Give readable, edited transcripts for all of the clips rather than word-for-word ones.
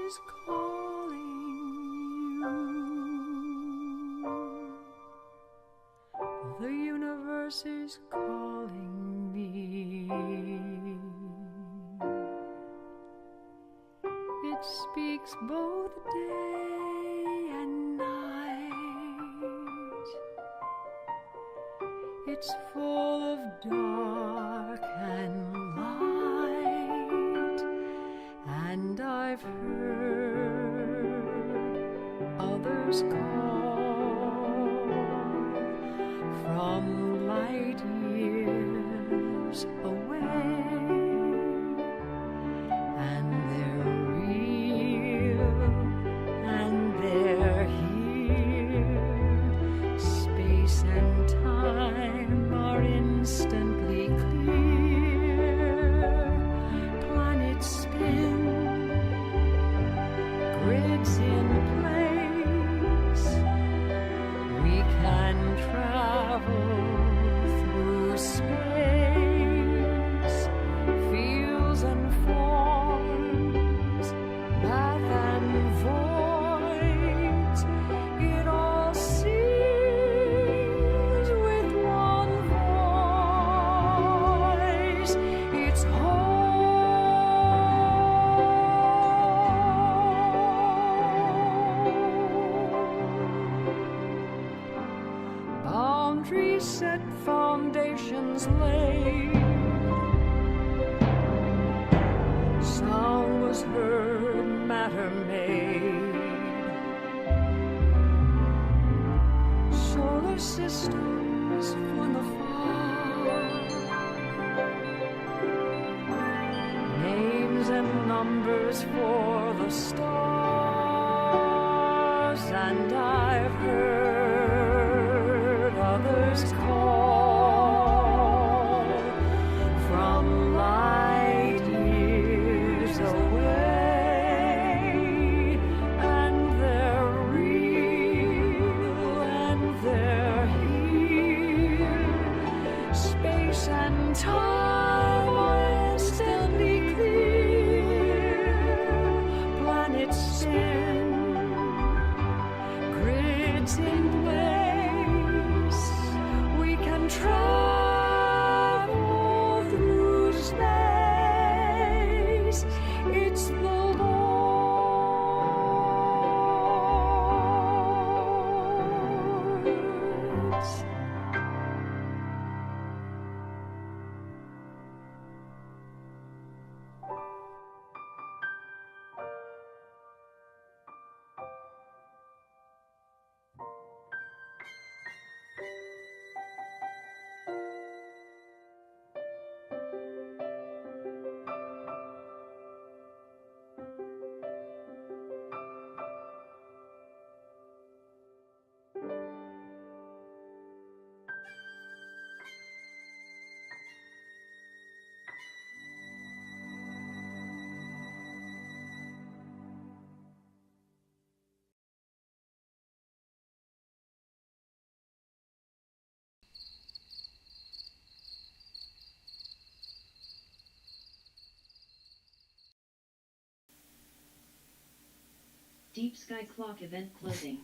is calling you. The universe is calling me. It speaks both day and night. It's full of dark and light, and I've heard others call from light years away, and they're real and they're here. Space and time are instantly clear. Planets spin, grids in place. We can travel through space, fields and forms, math and voids. It all seems with one voice. It's home. Boundaries set, foundations laid. Sound was heard, matter made. Solar systems from afar. Names and numbers for the stars, and I've heard others call from light years away, and they're real and they're here. Space and time are instantly clear. Planets spin, grids in place. We can travel through space. It's the Lord's. Deep Sky Clock event closing.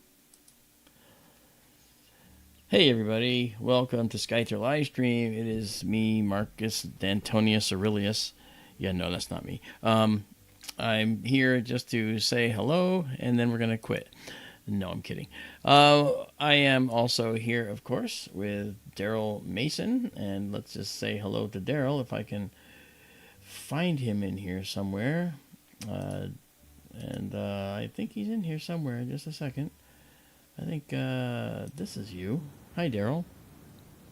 Hey everybody, welcome to SkyTour Livestream. It is me, Marcus Antonius Aurelius. Yeah, no, that's not me. I'm here just to say hello, and then we're going to quit. No, I'm kidding. I am also here, of course, with Daryl Mason, and let's just say hello to Daryl if I can find him in here somewhere. I think he's in here somewhere. Just a second. I think this is you. Hi, Daryl.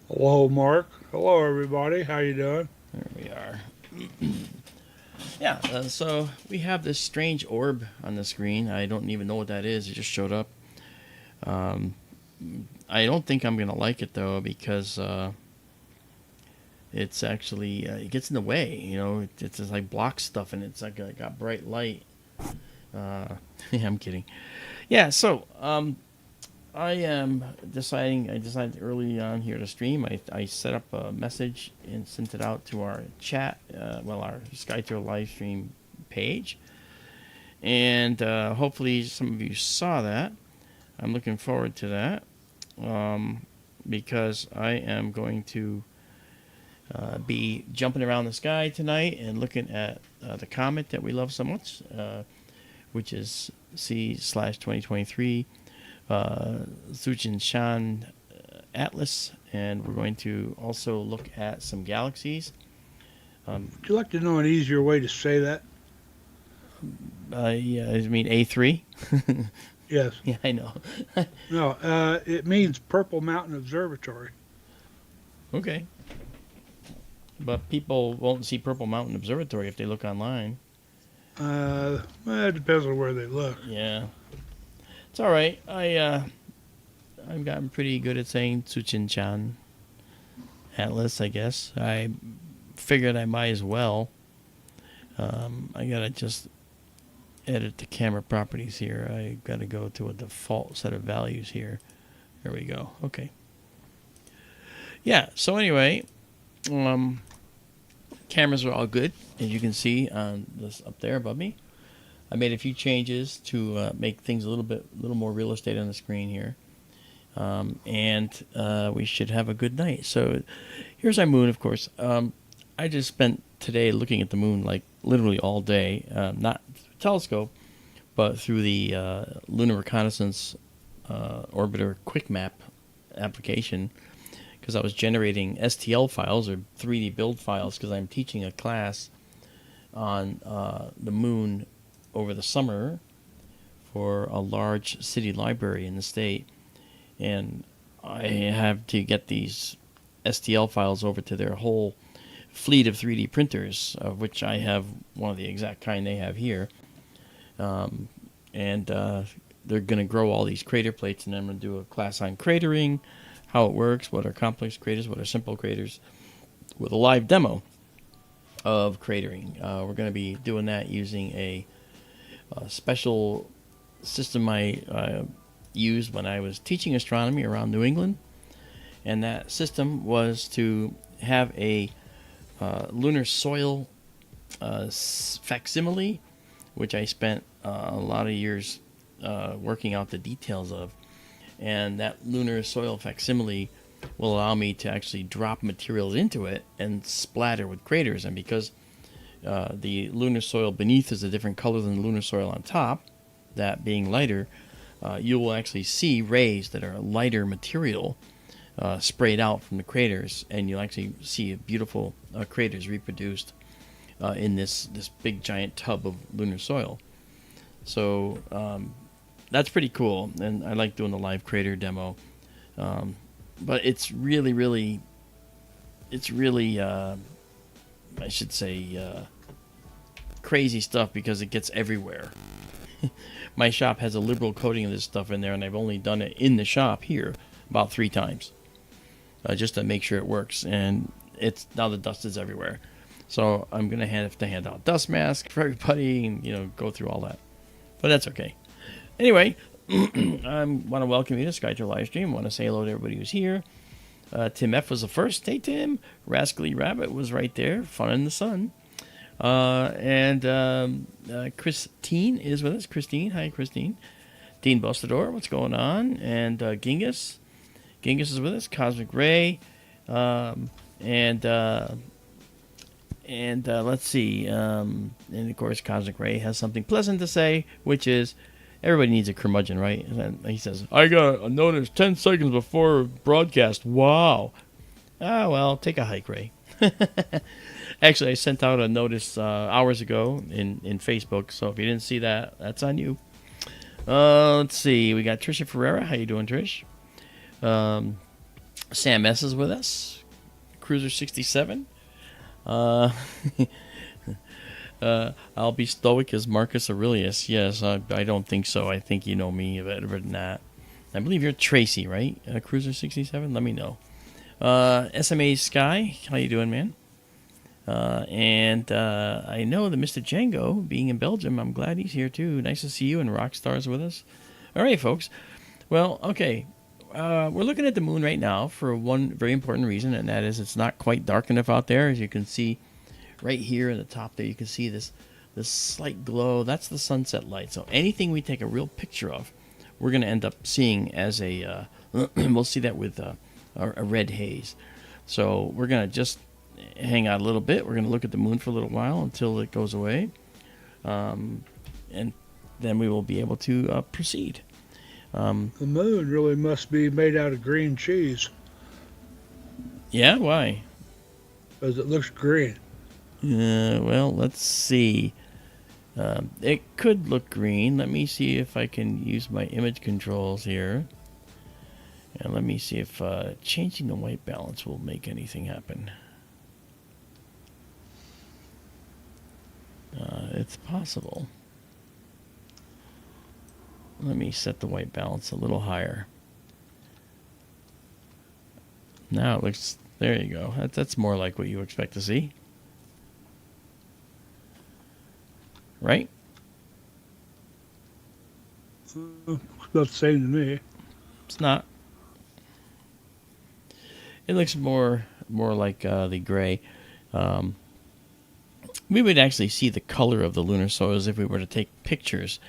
Hello, Mark. Hello, everybody. How you doing? There we are. Yeah, so we have this strange orb on the screen. I don't even know what that is. It just showed up. I don't think I'm going to like it, though, because it's actually, it gets in the way. You know, it's just like blocks stuff, and it's like got bright light. Yeah, I'm kidding. Yeah, so I decided early on here to stream. I set up a message and sent it out to our chat, our SkyTour live stream page. And hopefully some of you saw that. I'm looking forward to that because I am going to be jumping around the sky tonight and looking at the comet that we love so much, which is C/2023 Shan Atlas, and we're going to also look at some galaxies. Would you like to know an easier way to say that? Yeah, I mean A3. Yes. Yeah, I know. No, it means Purple Mountain Observatory. Okay. But people won't see Purple Mountain Observatory if they look online. Well, it depends on where they look. Yeah. It's all right. I've gotten pretty good at saying Tsuchinchan Atlas, I guess. I figured I might as well. I gotta just edit the camera properties here. I gotta go to a default set of values here. There we go. Okay. Yeah, so anyway, cameras are all good, as you can see on this up there above me. I made a few changes to make things a little more real estate on the screen here. And we should have a good night. So here's our moon, of course. I just spent today looking at the moon like literally all day, not through a telescope, but through the Lunar Reconnaissance Orbiter Quick Map application, because I was generating STL files or 3D build files because I'm teaching a class on the moon over the summer for a large city library in the state. And I have to get these STL files over to their whole fleet of 3D printers, of which I have one of the exact kind they have here. And they're going to grow all these crater plates, and I'm going to do a class on cratering, how it works, what are complex craters, what are simple craters, with a live demo of cratering. We're going to be doing that using a special system I used when I was teaching astronomy around New England, and that system was to have a lunar soil facsimile, which I spent a lot of years working out the details of, and that lunar soil facsimile will allow me to actually drop materials into it and splatter with craters. And because the lunar soil beneath is a different color than the lunar soil on top, that being lighter, you will actually see rays that are lighter material sprayed out from the craters, and you'll actually see beautiful craters reproduced in this big giant tub of lunar soil. So that's pretty cool, and I like doing the live crater demo. But it's really, I should say, crazy stuff because it gets everywhere. My shop has a liberal coating of this stuff in there, and I've only done it in the shop here about 3 times, just to make sure it works. And it's now the dust is everywhere, so I'm gonna have to hand out dust masks for everybody, and go through all that. But that's okay. Anyway, I want to welcome you to SkyTour Livestream. I want to say hello to everybody who's here. Tim F was the first. Hey, Tim. Rascally Rabbit was right there. Fun in the sun. And Christine is with us. Christine. Hi, Christine. Dean Bustador. What's going on? And Genghis. Genghis is with us. Cosmic Ray. And let's see. And, of course, Cosmic Ray has something pleasant to say, which is, everybody needs a curmudgeon, right? And he says, I got a notice 10 seconds before broadcast. Wow. Ah, well, take a hike, Ray. Actually, I sent out a notice hours ago in Facebook, so if you didn't see that, that's on you. Let's see. We got Trisha Ferreira. How you doing, Trish? Sam S. is with us. Cruiser 67. I'll be stoic as Marcus Aurelius. Yes, I don't think so. I think you know me better than that. I believe you're Tracy, right? Cruiser 67? Let me know. SMA Sky, how you doing, man? And I know that Mr. Django, being in Belgium, I'm glad he's here too. Nice to see you, and Rockstar's with us. All right, folks. Well, okay. We're looking at the moon right now for one very important reason, and that is it's not quite dark enough out there. As you can see right here in the top there, you can see this this slight glow, that's the sunset light. So anything we take a real picture of, we're going to end up seeing as a, we'll see that with a red haze. So we're going to just hang out a little bit. We're going to look at the moon for a little while until it goes away. And then we will be able to proceed. The moon really must be made out of green cheese, Yeah, why? because it looks green. Well, let's see. It could look green. Let me see if I can use my image controls here. And let me see if changing the white balance will make anything happen. It's possible. Let me set the white balance a little higher. Now it looks, there you go. That's more like what you expect to see. Right? It's about the same to me. It's not. It looks more like the gray. We would actually see the color of the lunar soils if we were to take pictures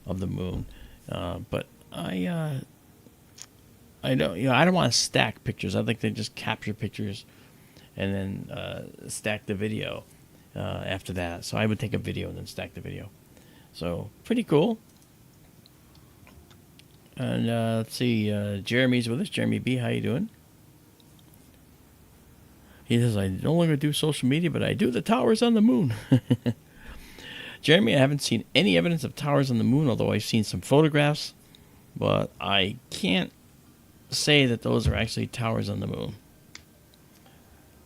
of the moon. But I don't, I don't want to stack pictures. I'd like to just capture pictures and then stack the video after that. So I would take a video and then stack the video. So pretty cool. And let's see, Jeremy's with us. Jeremy B, how you doing? He says, I no longer do social media, but I do the towers on the moon. Jeremy, I haven't seen any evidence of towers on the moon, although I've seen some photographs. But I can't say that those are actually towers on the moon.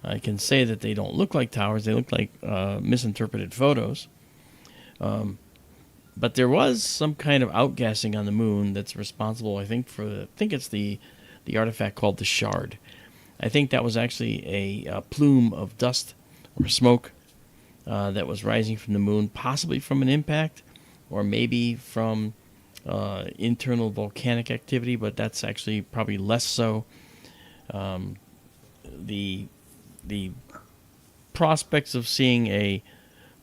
I can say that they don't look like towers. They look like misinterpreted photos. But there was some kind of outgassing on the moon that's responsible, I think, I think it's the artifact called the Shard. I think that was actually a plume of dust or smoke that was rising from the moon, possibly from an impact or maybe from internal volcanic activity, but that's actually probably less so. The prospects of seeing a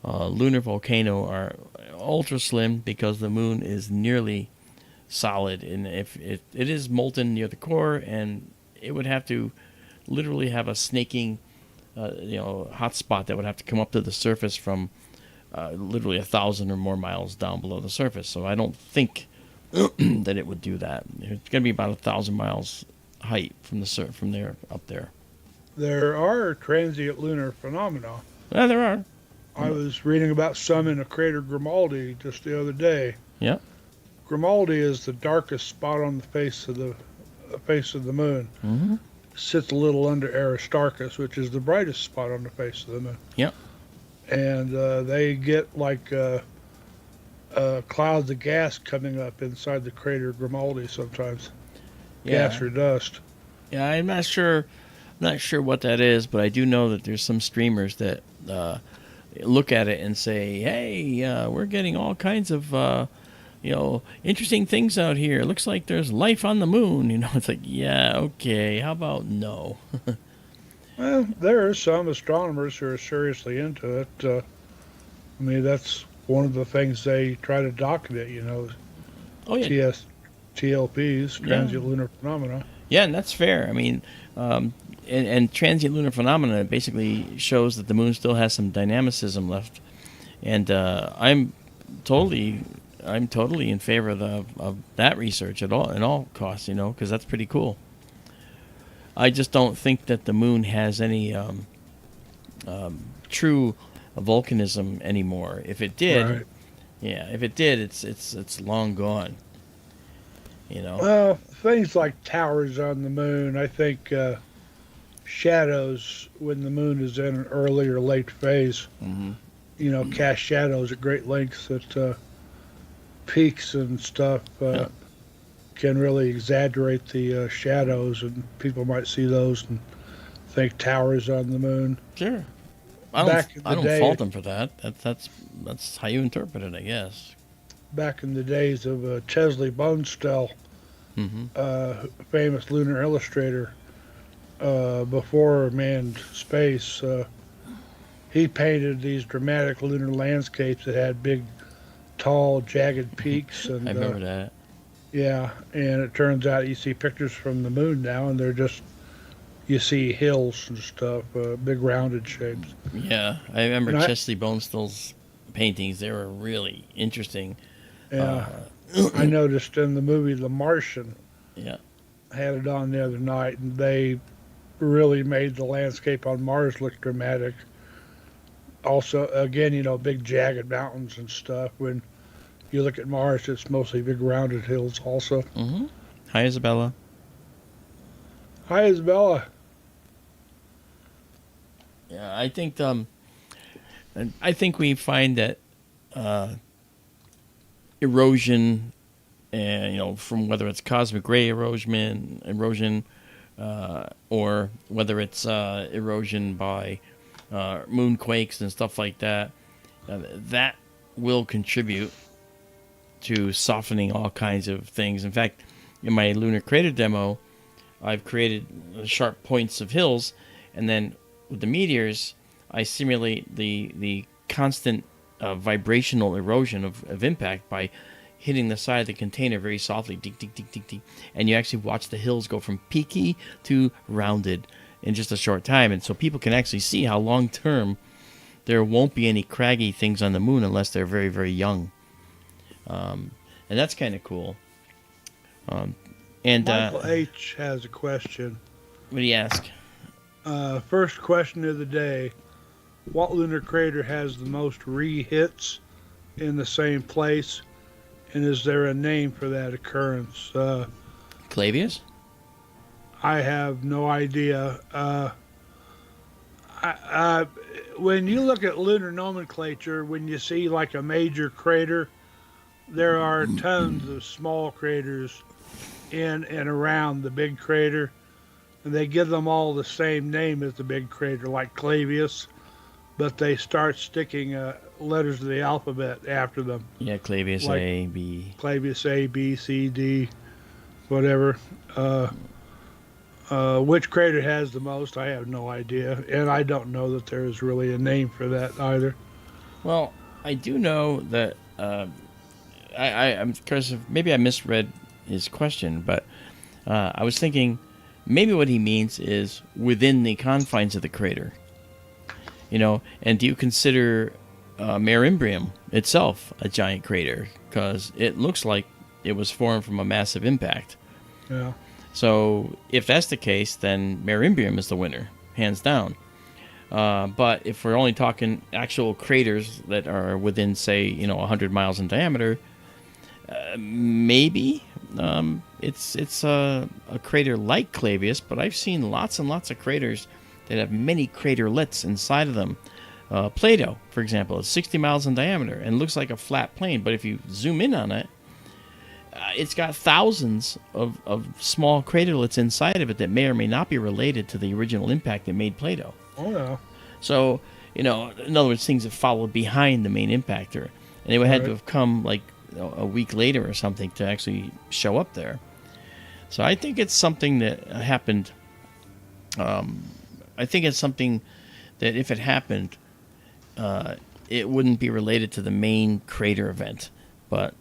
lunar volcano are ultra slim because the moon is nearly solid, and if it is molten near the core, and it would have to literally have a snaking hot spot that would have to come up to the surface from literally 1,000 or more miles down below the surface. So I don't think that it would do that. It's going to be about 1,000 miles height from there up there. There are transient lunar phenomena. Yeah, there are. I was reading about some in the crater Grimaldi just the other day. Yeah. Grimaldi is the darkest spot on the face of the moon. Mm-hmm. Sits a little under Aristarchus, which is the brightest spot on the face of the moon. Yep. And they get like clouds of gas coming up inside the crater Grimaldi sometimes. Yeah. Gas or dust. Yeah, I'm not sure what that is, but I do know that there's some streamers that look at it and say, "Hey, we're getting all kinds of interesting things out here. It looks like there's life on the moon." It's like, yeah, okay. How about no? Well, there are some astronomers who are seriously into it. I mean, that's one of the things they try to document. Oh yeah. TLPs, transient lunar phenomena. Yeah, and that's fair. I mean, and transient lunar phenomena basically shows that the moon still has some dynamicism left, and I'm totally in favor of that research at all costs, because that's pretty cool. I just don't think that the moon has any true volcanism anymore. If it did, Right. Yeah, if it did, it's long gone. Well, things like towers on the moon, I think shadows when the moon is in an early or late phase, Mm-hmm. cast shadows at great lengths at peaks and stuff can really exaggerate the shadows, and people might see those and think towers on the moon. Sure. Back in the I don't day- fault them for that. That's how you interpret it, I guess. Back in the days of Chesley Bonestell, Mm-hmm. famous lunar illustrator, before manned space, he painted these dramatic lunar landscapes that had big, tall, jagged peaks. And I remember that. yeah, and it turns out you see pictures from the moon now, and they're just you see hills and stuff, big rounded shapes. Yeah, I remember And Chesley Bonestill's paintings. They were really interesting. Yeah, I noticed in the movie The Martian, Yeah. I had it on the other night, and they really made the landscape on Mars look dramatic. Also, again, big jagged mountains and stuff. When you look at Mars, it's mostly big rounded hills also. Mm-hmm. Hi, Izabela. Hi, Izabela. Yeah, I think we find that erosion, and from whether it's cosmic ray erosion, or whether it's erosion by moonquakes and stuff like that, that will contribute to softening all kinds of things. In fact, in my lunar crater demo, I've created sharp points of hills, and then with the meteors, I simulate the constant vibrational erosion of impact by hitting the side of the container very softly, ding, ding, ding, ding, ding, and you actually watch the hills go from peaky to rounded in just a short time. And so people can actually see how long term there won't be any craggy things on the moon unless they're very, very young. And that's kind of cool. Michael H. has a question. What do you ask? First question of the day. What lunar crater has the most re-hits in the same place? And is there a name for that occurrence? Clavius? I have no idea. When you look at lunar nomenclature, when you see like a major crater, there are tons of small craters in and around the big crater, and they give them all the same name as the big crater, like Clavius, but they start sticking letters of the alphabet after them. Yeah, Clavius Like A, B. Clavius A, B, C, D, whatever. Which crater has the most, I have no idea, and I don't know that there is really a name for that either. Well, I do know that I'm because maybe I misread his question, but I was thinking maybe what he means is within the confines of the crater. And do you consider Mare Imbrium itself a giant crater? Because it looks like it was formed from a massive impact. Yeah. So if that's the case, then Mare Imbrium is the winner, hands down. But if we're only talking actual craters that are within, say, 100 miles in diameter, maybe it's a crater like Clavius, but I've seen lots and lots of craters that have many craterlets inside of them. Plato, for example, is 60 miles in diameter and looks like a flat plane, but if you zoom in on it, it's got thousands of small craterlets inside of it that may or may not be related to the original impact that made Plato. Oh, yeah. So, in other words, things that followed behind the main impactor. And they would have to have come like a week later or something to actually show up there. So I think it's something that happened. I think it's something that if it happened, it wouldn't be related to the main crater event. But,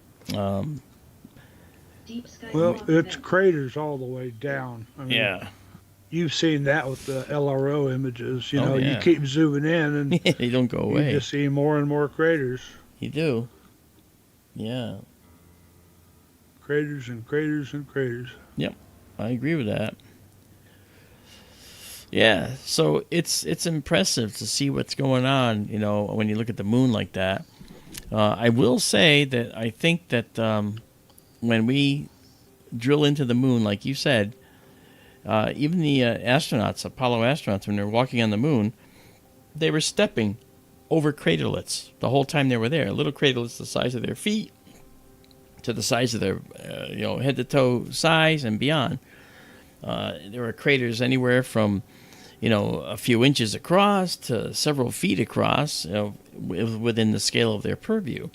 Deep sky Well, clock it's event. craters all the way down. I mean, yeah. You've seen that with the LRO images. Oh, You yeah. keep zooming in and They don't go away. you just see more and more craters. You do. Yeah. Craters and craters and craters. Yep. I agree with that. Yeah, so it's impressive to see what's going on, when you look at the moon like that. I will say that I think that when we drill into the moon, like you said, even the astronauts, Apollo astronauts, when they're walking on the moon, they were stepping over craterlets the whole time they were there. Little craterlets the size of their feet to the size of their, head to toe size and beyond. There were craters anywhere from, a few inches across to several feet across, within the scale of their purview.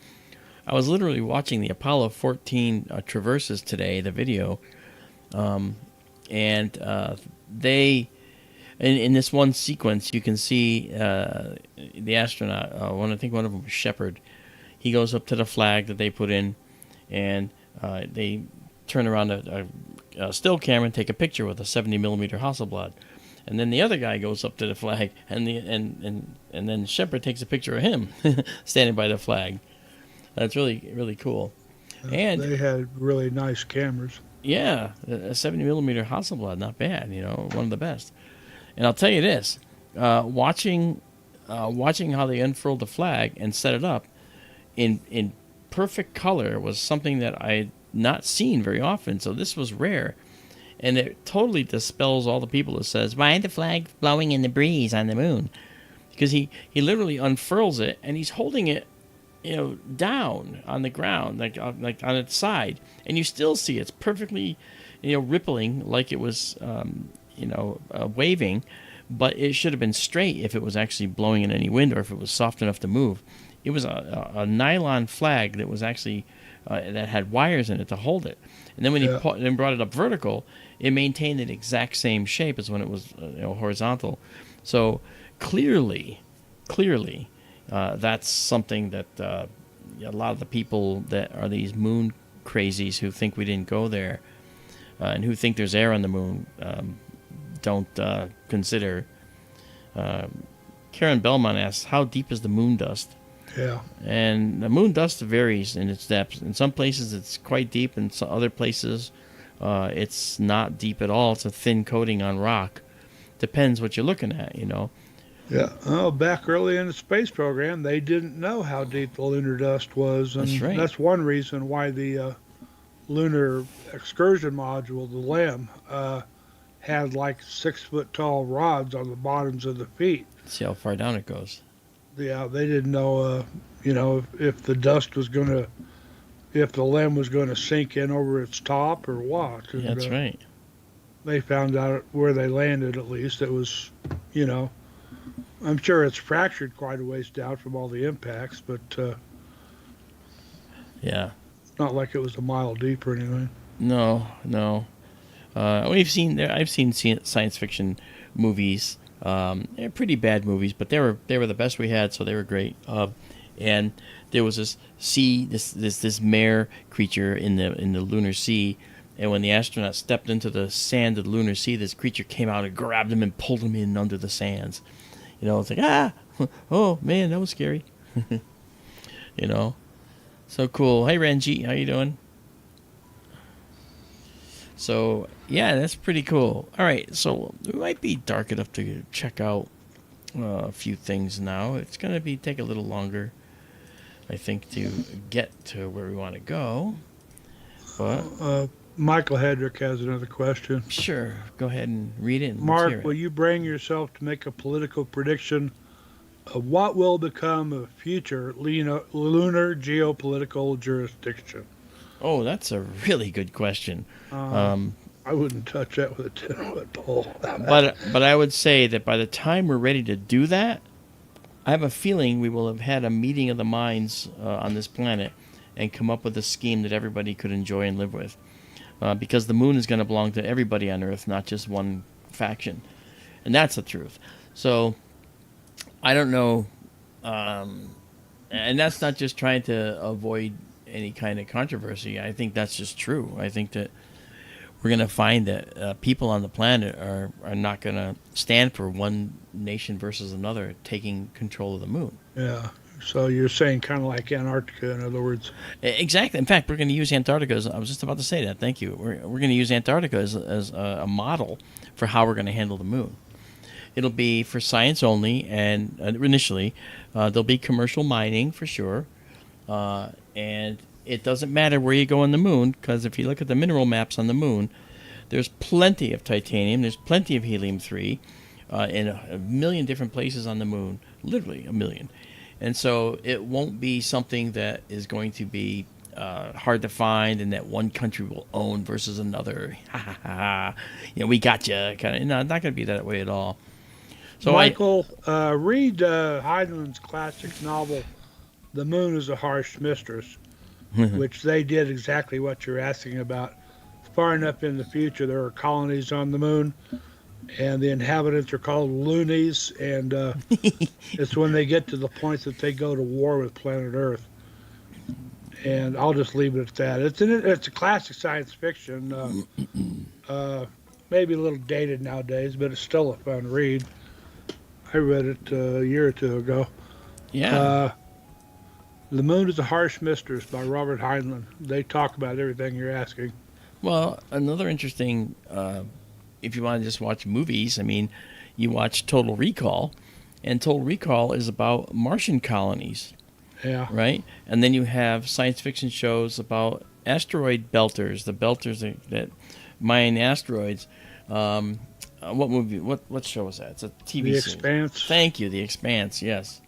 I was literally watching the Apollo 14 traverses today, the video, and in this one sequence, you can see the astronaut. I think one of them was Shepard. He goes up to the flag that they put in, and they turn around a still camera and take a picture with a 70 millimeter Hasselblad. And then the other guy goes up to the flag, and then Shepard takes a picture of him standing by the flag. That's really cool. And they had really nice cameras. yeah, a 70 millimeter Hasselblad, not bad. One of the best. And I'll tell you this: watching how they unfurled the flag and set it up in perfect color was something that I had not seen very often. So this was rare. And it totally dispels all the people that says, why the flag blowing in the breeze on the moon? Because he literally unfurls it, and he's holding it, down on the ground, like on its side. And you still see it's perfectly, rippling like it was, waving. But it should have been straight if it was actually blowing in any wind or if it was soft enough to move. It was a nylon flag that was actually, that had wires in it to hold it. And then when he brought it up vertical, it maintained the exact same shape as when it was horizontal. So clearly, that's something that a lot of the people that are these moon crazies who think we didn't go there and who think there's air on the moon don't consider. Karen Belmont asks, how deep is the moon dust? Yeah. And the moon dust varies in its depth. In some places, it's quite deep. In some other places, it's not deep at all. It's a thin coating on rock. Depends what you're looking at, Yeah. Oh, back early in the space program, they didn't know how deep the lunar dust was. And That's right. That's one reason why the lunar excursion module, the LEM, had like 6 foot tall rods on the bottoms of the feet. See how far down it goes. Yeah, they didn't know, if the dust was going to, if the LEM was going to sink in over its top or what. And, That's right. They found out where they landed, at least. It was, I'm sure it's fractured quite a ways down from all the impacts, but Yeah. not like it was a mile deep or anything. No. I've seen science fiction movies. They're pretty bad movies, but they were the best we had, so they were great. And there was this mare creature in the lunar sea, and when the astronaut stepped into the sand of the lunar sea, this creature came out and grabbed him and pulled him in under the sands. It's like, oh man, that was scary. So cool. Hey Ranjit, how you doing? So, yeah, that's pretty cool. All right, so we might be dark enough to check out a few things now. It's going to take a little longer, I think, to get to where we want to go. But Michael Hedrick has another question. sure, go ahead and read it. And let's hear Mark, it. will you bring yourself to make a political prediction of what will become a future lunar geopolitical jurisdiction? Oh, that's a really good question. I wouldn't touch that with a 10-foot pole. But I would say that by the time we're ready to do that, I have a feeling we will have had a meeting of the minds on this planet and come up with a scheme that everybody could enjoy and live with. Because the moon is going to belong to everybody on Earth, not just one faction. And that's the truth. So, I don't know. And that's not just trying to avoid any kind of controversy. I think that's just true. I think that we're going to find that people on the planet are not going to stand for one nation versus another taking control of the moon. Yeah. So you're saying kind of like Antarctica, in other words. Exactly. In fact, we're going to use Antarctica I was just about to say that. Thank you. We're going to use Antarctica as a model for how we're going to handle the moon. It'll be for science only, and initially there'll be commercial mining for sure. And it doesn't matter where you go on the moon, because if you look at the mineral maps on the moon, there's plenty of titanium, there's plenty of helium-3 in a million different places on the moon, literally a million. And so it won't be something that is going to be hard to find and that one country will own versus another. Ha ha ha. We got you. Kind of. No, it's not going to be that way at all. So Michael, read Heinlein's classic novel, The Moon is a Harsh Mistress, which they did exactly what you're asking about. Far enough in the future, there are colonies on the moon, and the inhabitants are called loonies, and it's when they get to the point that they go to war with planet Earth. And I'll just leave it at that. It's a classic science fiction, maybe a little dated nowadays, but it's still a fun read. I read it a year or two ago. Yeah. The Moon is a Harsh Mistress by Robert Heinlein. They talk about everything you're asking. Well, another interesting, if you want to just watch movies, I mean, you watch Total Recall, and Total Recall is about Martian colonies, Yeah. right? And then you have science fiction shows about asteroid belters, the belters that mine asteroids. What movie? What show is that? It's a TV The series. Expanse. Thank you, The Expanse. Yes.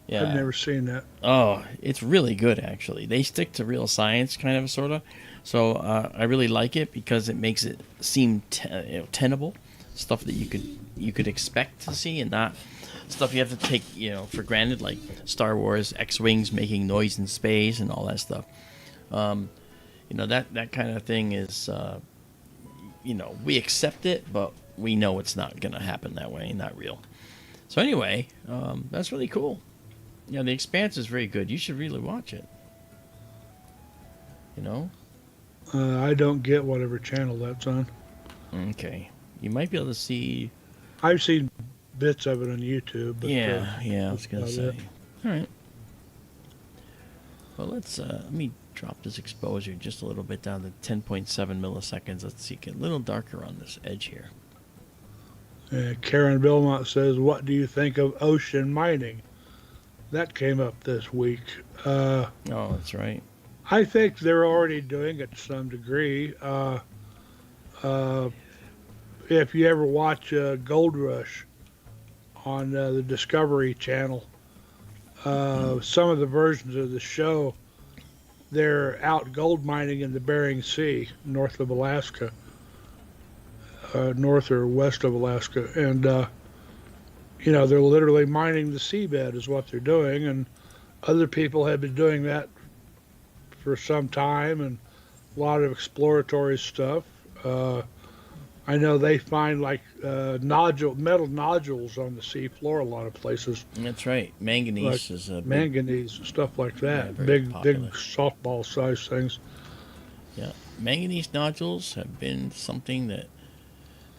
Yeah. I've never seen that. Oh, it's really good, actually. They stick to real science, kind of, sort of. So I really like it because it makes it seem tenable, stuff that you could expect to see, and not stuff you have to take for granted, like Star Wars X-wings making noise in space and all that stuff. That kind of thing is, we accept it, but we know it's not going to happen that way, not real. So anyway, that's really cool. Yeah, The Expanse is very good. You should really watch it. I don't get whatever channel that's on. Okay. You might be able to see. I've seen bits of it on YouTube. But, Yeah, I was going to that's say. about it. All right. Well, let me drop this exposure just a little bit down to 10.7 milliseconds. Let's see, get a little darker on this edge here. Karen Belmont says, "What do you think of ocean mining?" That came up this week. Oh, that's right. I think they're already doing it to some degree. If you ever watch Gold Rush on the Discovery Channel, some of the versions of the show, they're out gold mining in the Bering Sea, north of Alaska, north or west of Alaska, and they're literally mining the seabed is what they're doing, and other people have been doing that for some time, and a lot of exploratory stuff. I know they find like metal nodules on the sea floor a lot of places. That's right. Manganese is a big, Manganese and stuff like that. very big popular. softball size things. Yeah. Manganese nodules have been something that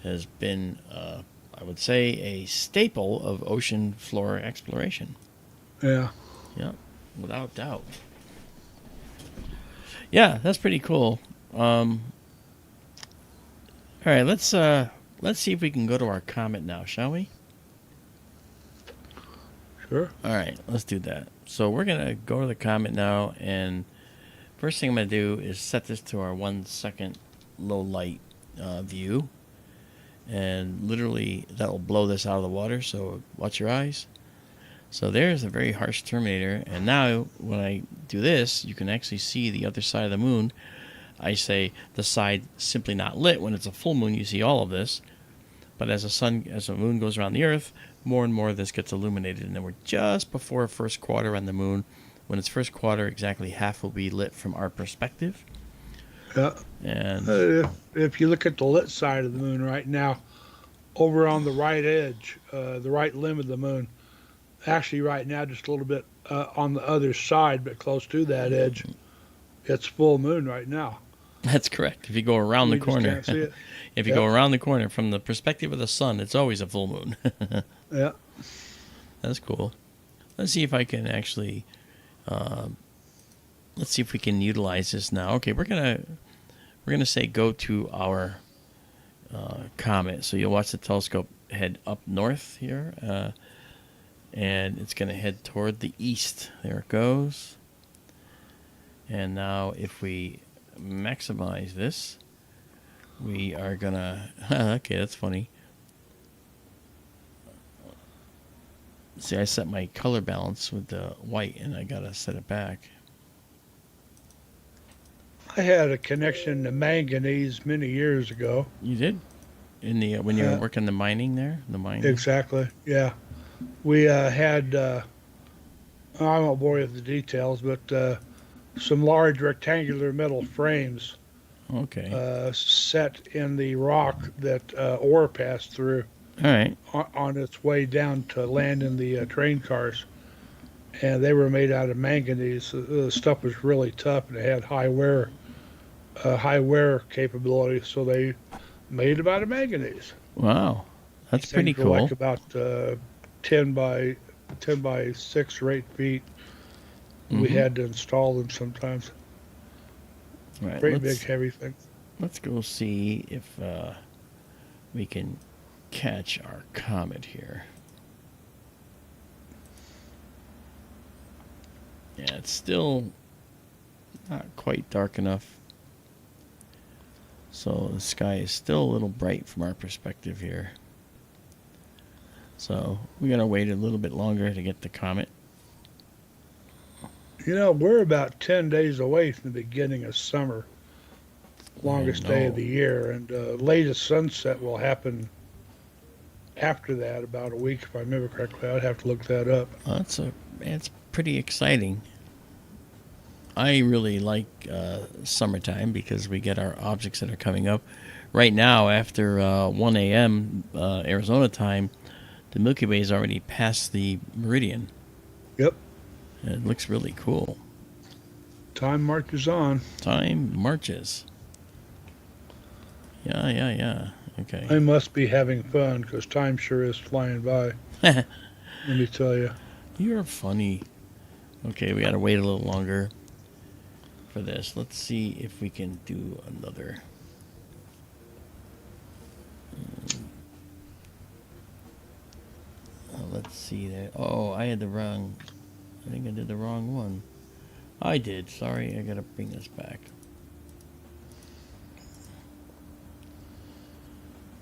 has been, I would say, a staple of ocean floor exploration. Yeah. Yeah, without doubt. Yeah, that's pretty cool. All right, let's see if we can go to our Comet now, shall we? Sure. All right, let's do that. So we're gonna go to the Comet now, and first thing I'm gonna do is set this to our 1 second low light view, and literally that will blow this out of the water. So watch your eyes. So there's a very harsh terminator, and now when I do this, you can actually see the other side of the moon. I say the side simply not lit. When it's a full moon, you see all of this, but as the moon goes around the Earth, more and more of this gets illuminated, and then we're just before first quarter on the moon. When it's first quarter, exactly half will be lit from our perspective. Yeah. And If you look at the lit side of the moon right now, over on the right edge, the right limb of the moon, actually right now just a little bit on the other side, but close to that edge, it's full moon right now. that's correct. If you go around the You just corner, can't see it. if you go around the corner from the perspective of the sun, it's always a full moon. Yeah. That's cool. Let's see if I can actually. Let's see if we can utilize this now. Okay, we're gonna say go to our comet. So you'll watch the telescope head up north here, and it's gonna head toward the east. There it goes. And now, if we maximize this, we are gonna. Okay, that's funny. See, I set my color balance with the white, and I gotta set it back. I had a connection to manganese many years ago. You did? In the when you were working the mining there, the mining. Exactly. Yeah. We had. I won't bore you with the details, but some large rectangular metal frames Okay. set in the rock that ore passed through All right. on its way down to land in the train cars. And they were made out of manganese. The stuff was really tough and it had high wear capability. So they made it out of manganese. Wow. That's These pretty things were like cool. about 10 by 6 or 8 feet. We Mm-hmm. had to install them sometimes. All right. Great big heavy thing. Let's go see if we can catch our comet here. Yeah, it's still not quite dark enough. So the sky is still a little bright from our perspective here. So we're going to wait a little bit longer to get the comet. You know, we're about 10 days away from the beginning of summer, I longest day of know. the year, and latest sunset will happen after that, about a week, if I remember correctly. I'd have to look that up. It's pretty exciting. I really like summertime because we get our objects that are coming up. Right now, after 1 a.m. Arizona time, the Milky Way is already past the meridian. Yep, It looks really cool. time marches on. Time marches. Yeah. Okay. I must be having fun because time sure is flying by, let me tell you. You're funny. Okay, we gotta wait a little longer for this. Let's see if we can do another. Let's see there. Oh, I think I did the wrong one. I did. Sorry, I gotta bring this back.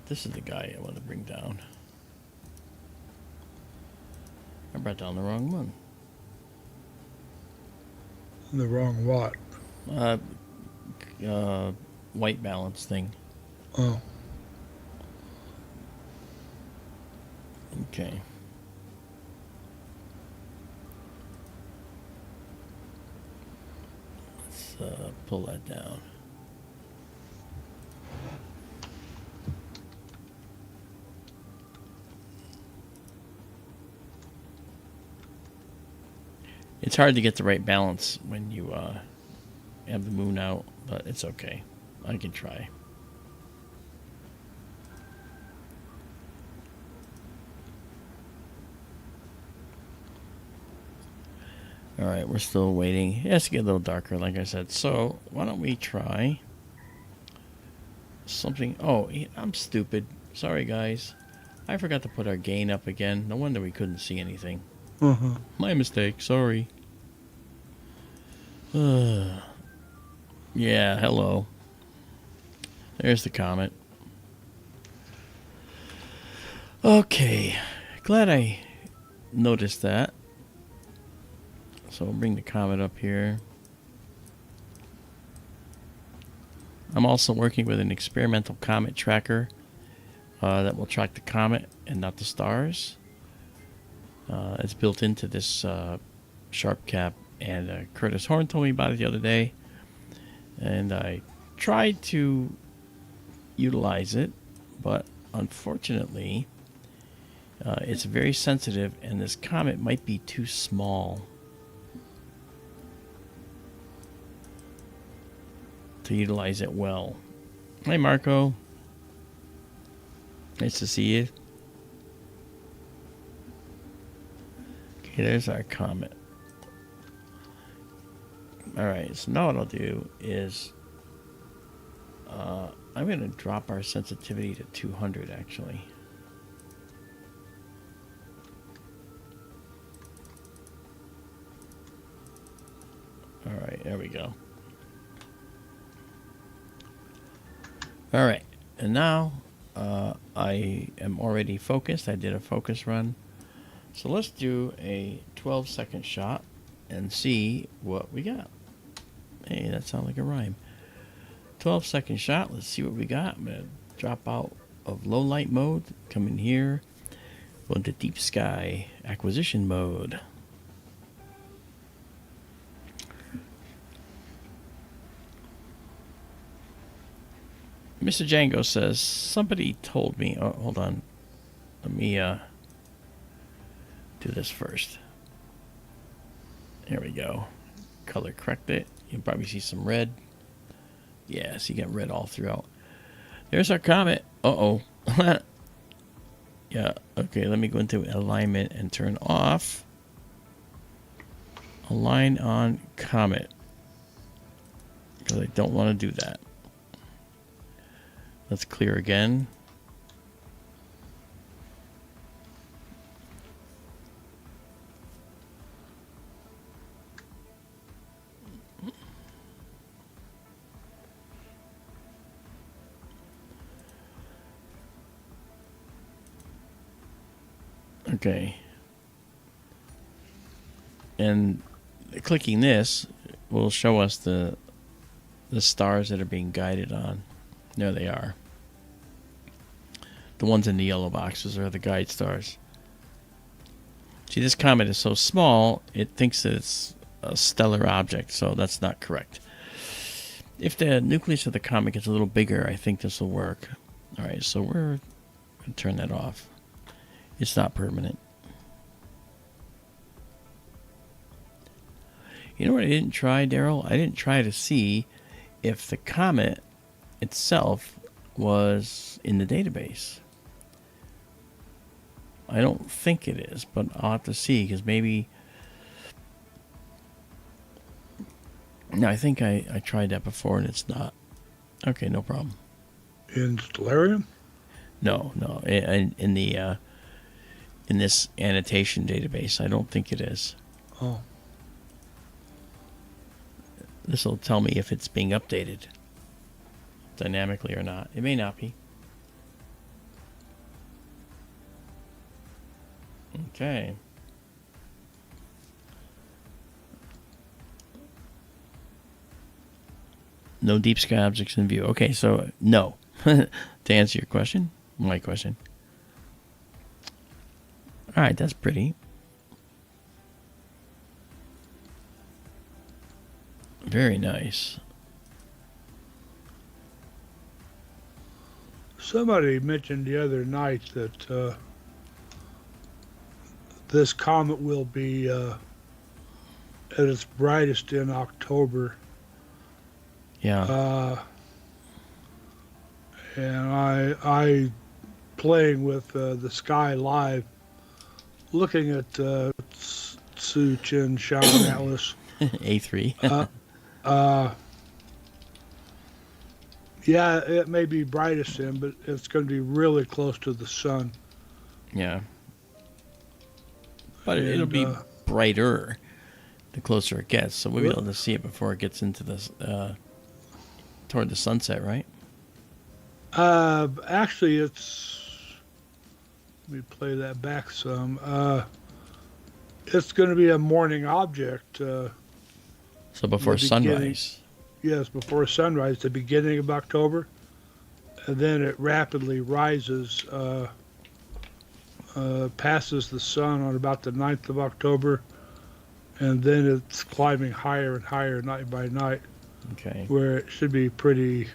This is the guy I want to bring down. I brought down the wrong one. The wrong what? White balance thing. Oh, Okay. Let's pull that down. It's hard to get the right balance when you have the moon out, but it's okay. I can try. All right, we're still waiting. It has to get a little darker, like I said. So why don't we try something? Oh, I'm stupid. Sorry, guys. I forgot to put our gain up again. No wonder we couldn't see anything. uh-huh. My mistake. Sorry. Yeah, hello. There's the comet. Okay. Glad I noticed that. So we'll bring the comet up here. I'm also working with an experimental comet tracker that will track the comet and not the stars. It's built into this sharp cap, and Curtis Horn told me about it the other day, and I tried to utilize it, but unfortunately it's very sensitive, and this comet might be too small to utilize it well. Hey, Marco. Nice to see you. Okay, there's our comet. Alright, so now what I'll do is I'm going to drop our sensitivity to 200 actually. Alright, there we go. Alright, and now I am already focused. I did a focus run. So let's do a 12-second shot and see what we got. Hey, that sounds like a rhyme. 12-second shot. Let's see what we got. I'm going to drop out of low light mode. Come in here. Go into deep sky acquisition mode. Mr. Django says, somebody told me... Oh, hold on. Let me do this first. There we go. Color correct it. You can probably see some red. Yeah, so you got red all throughout. There's our comet. Uh-oh. Yeah, okay, let me go into alignment and turn off align on comet, because I don't want to do that. Let's clear again. Okay. And clicking this will show us the stars that are being guided on. There they are. The ones in the yellow boxes are the guide stars. See, this comet is so small, it thinks that it's a stellar object, so that's not correct. If the nucleus of the comet gets a little bigger, I think this will work. All right, so we're going to turn that off. It's not permanent. You know what I didn't try, Daryl? I didn't try to see if the comet itself was in the database. I don't think it is, but I'll have to see, because maybe... No, I think I tried that before and it's not. Okay, no problem. In Stellarium? No, in the in this annotation database, I don't think it is. Oh. This will tell me if it's being updated dynamically or not. It may not be. Okay. No deep sky objects in view. Okay, so no. To answer your question, my question. All right, that's pretty. Very nice. Somebody mentioned the other night that this comet will be at its brightest in October. Yeah. And I playing with the sky live, looking at Tsu-Chin Shaman Atlas. A3. Yeah, it may be brightest in, but it's going to be really close to the sun. Yeah. But it'll be brighter the closer it gets, so we'll be able to see it before it gets into the toward the sunset, right? Actually, it's... Let me play that back some. It's going to be a morning object. So before sunrise. Yes, before sunrise, the beginning of October. And then it rapidly rises, passes the sun on about the 9th of October. And then it's climbing higher and higher night by night. Okay. Where it should be pretty...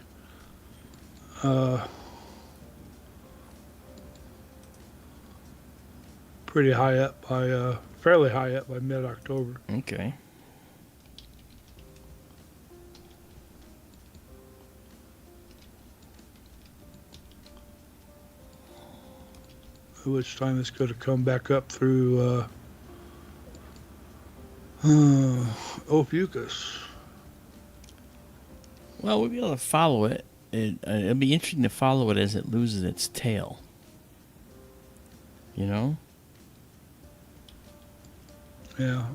pretty high up by, fairly high up by mid-October. Okay. At which time it's going to come back up through Ophiuchus. Well, we'll be able to follow it. It'll be interesting to follow it as it loses its tail. You know? Yeah.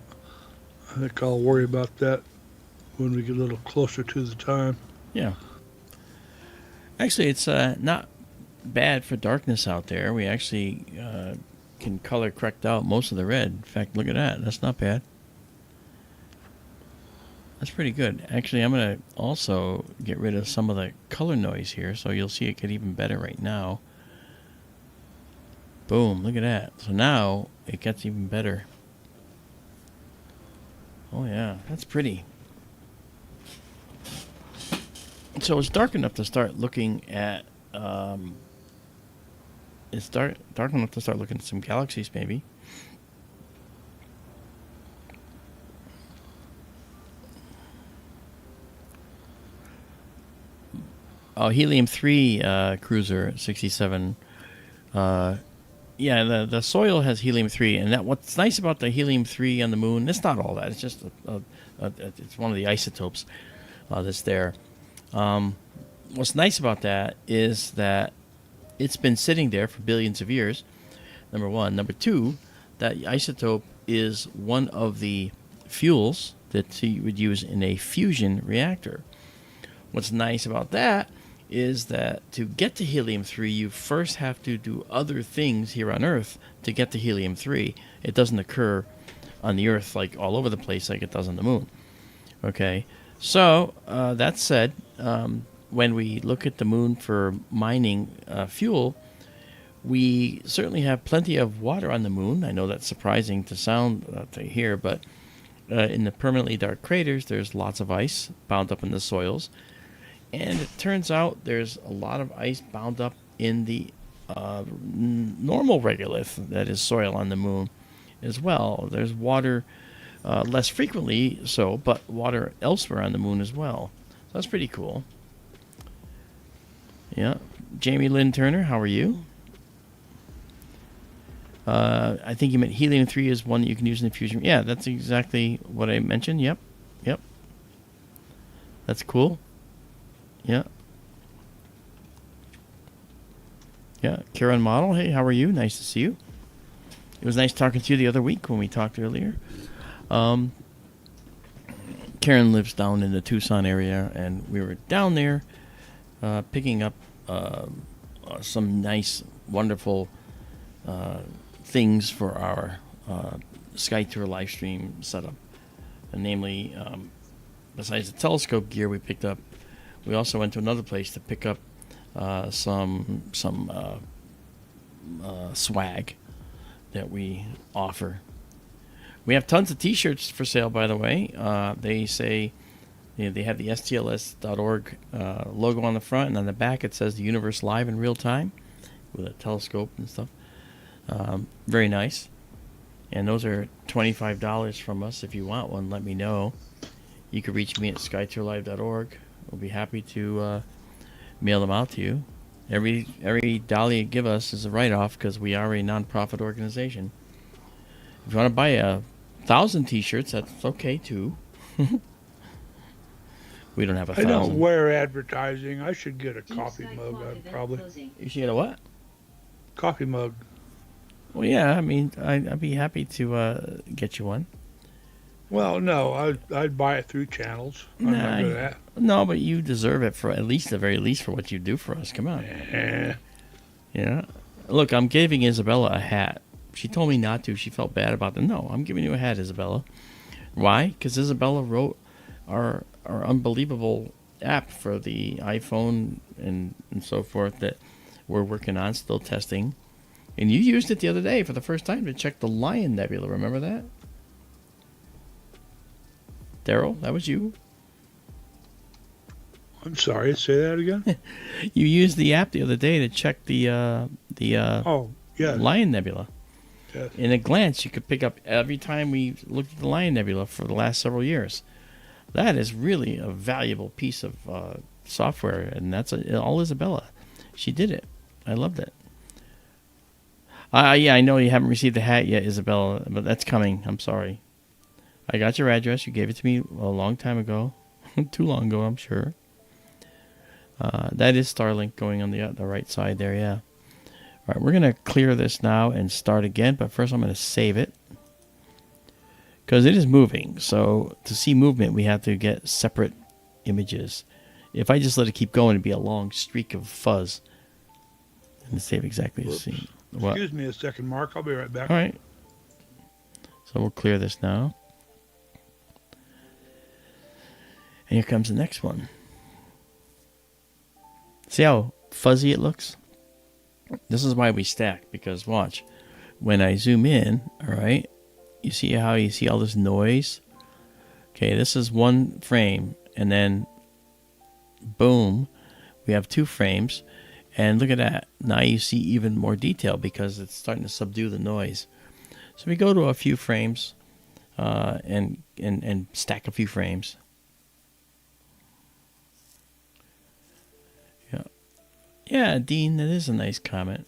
I think I'll worry about that when we get a little closer to the time. Yeah. Actually, it's not bad for darkness out there. We actually can color correct out most of the red. In fact, look at that. That's not bad. That's pretty good. Actually, I'm going to also get rid of some of the color noise here, so you'll see it get even better right now. Boom, look at that. So now it gets even better. Oh yeah, that's pretty. So it's dark enough to start looking at. It's dark enough to start looking at some galaxies, maybe. Oh, helium-3 cruiser 67. Yeah, the soil has helium-3, and what's nice about the helium-3 on the moon? It's not all that. It's just it's one of the isotopes that's there. What's nice about that is that it's been sitting there for billions of years. Number one. Number two, that isotope is one of the fuels that you would use in a fusion reactor. What's nice about that is that to get to helium-3, you first have to do other things here on Earth to get to helium-3. It doesn't occur on the Earth like all over the place like it does on the moon. Okay, so that said, when we look at the moon for mining fuel, we certainly have plenty of water on the moon. I know that's surprising to hear, but in the permanently dark craters, there's lots of ice bound up in the soils. And it turns out there's a lot of ice bound up in the normal regolith, that is soil on the moon as well. There's water, less frequently so, but water elsewhere on the moon as well. So that's pretty cool. Yeah. Jamie Lynn Turner, how are you? I think you meant helium-3 is one that you can use in the fusion. Yeah, that's exactly what I mentioned. Yep. That's cool. Yeah. Karen Model, hey, how are you? Nice to see you. It was nice talking to you the other week when we talked earlier. Karen lives down in the Tucson area, and we were down there picking up some nice, wonderful things for our SkyTour live stream setup. And namely, besides the telescope gear we picked up, we also went to another place to pick up some swag that we offer. We have tons of T-shirts for sale, by the way. They say they have the STLS.org logo on the front, and on the back it says "The Universe Live in Real Time" with a telescope and stuff. Very nice. And those are $25 from us. If you want one, let me know. You can reach me at skytourlive.org. We'll be happy to mail them out to you. Every dollar you give us is a write-off because we are a non-profit organization. If you want to buy 1,000 T-shirts, that's okay too. We don't have 1,000. I don't wear advertising. I should get a coffee mug. Probably. You should get a what? Coffee mug. Well, yeah. I mean, I'd be happy to get you one. Well, no, I'd buy it through channels. I'm not good at that. No, but you deserve it for at least the very least for what you do for us. Come on. Yeah. Look, I'm giving Izabela a hat. She told me not to. She felt bad about it. No, I'm giving you a hat, Izabela. Why? Because Izabela wrote our unbelievable app for the iPhone and so forth that we're working on, still testing. And you used it the other day for the first time to check the Lion Nebula. Remember that? Daryl, that was you. I'm sorry, say that again? You used the app the other day to check the Lion Nebula. Yes. In a glance, you could pick up every time we looked at the Lion Nebula for the last several years. That is really a valuable piece of software, and that's all Izabela. She did it. I loved it. Yeah, I know you haven't received the hat yet, Izabela, but that's coming. I'm sorry. I got your address. You gave it to me a long time ago. Too long ago, I'm sure. That is Starlink going on the right side there, yeah. All right, we're going to clear this now and start again, but first I'm going to save it. Because it is moving, so to see movement, we have to get separate images. If I just let it keep going, it'd be a long streak of fuzz. And save exactly the scene. What? Excuse me a second, Mark. I'll be right back. All right. So we'll clear this now. And here comes the next one. See how fuzzy it looks? This is why we stack, because watch. When I zoom in, all right, you see how you see all this noise? Okay, this is one frame, and then Boom. We have 2 frames. And look at that. Now you see even more detail because it's starting to subdue the noise. So we go to a few frames and stack a few frames. Yeah, yeah, Dean, that is a nice comment.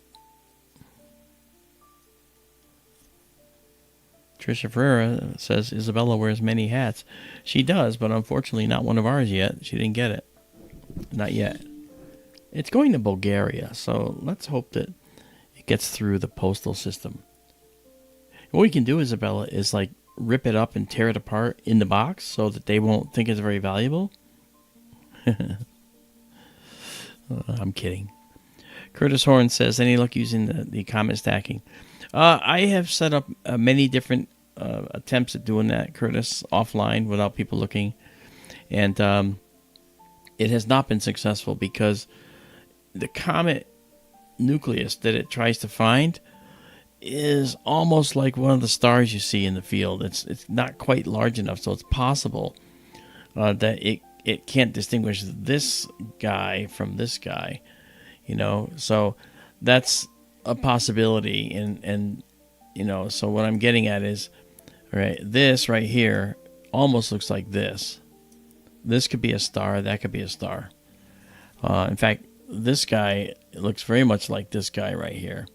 Trisha Ferreira says Izabela wears many hats. She does, but unfortunately not one of ours yet. She didn't get it. Not yet. It's going to Bulgaria, so let's hope that it gets through the postal system. What we can do, Izabela, is like rip it up and tear it apart in the box so that they won't think it's very valuable. I'm kidding. Curtis Horn says, any luck using the Comet stacking? I have set up many different attempts at doing that, Curtis, offline without people looking. And it has not been successful because the comet nucleus that it tries to find is almost like one of the stars you see in the field. It's not quite large enough, so it's possible that it can't distinguish this guy from this guy, you know. So that's a possibility, and you know. So what I'm getting at is, all right, this right here almost looks like this. This could be a star. That could be a star. In fact, this guy looks very much like this guy right here.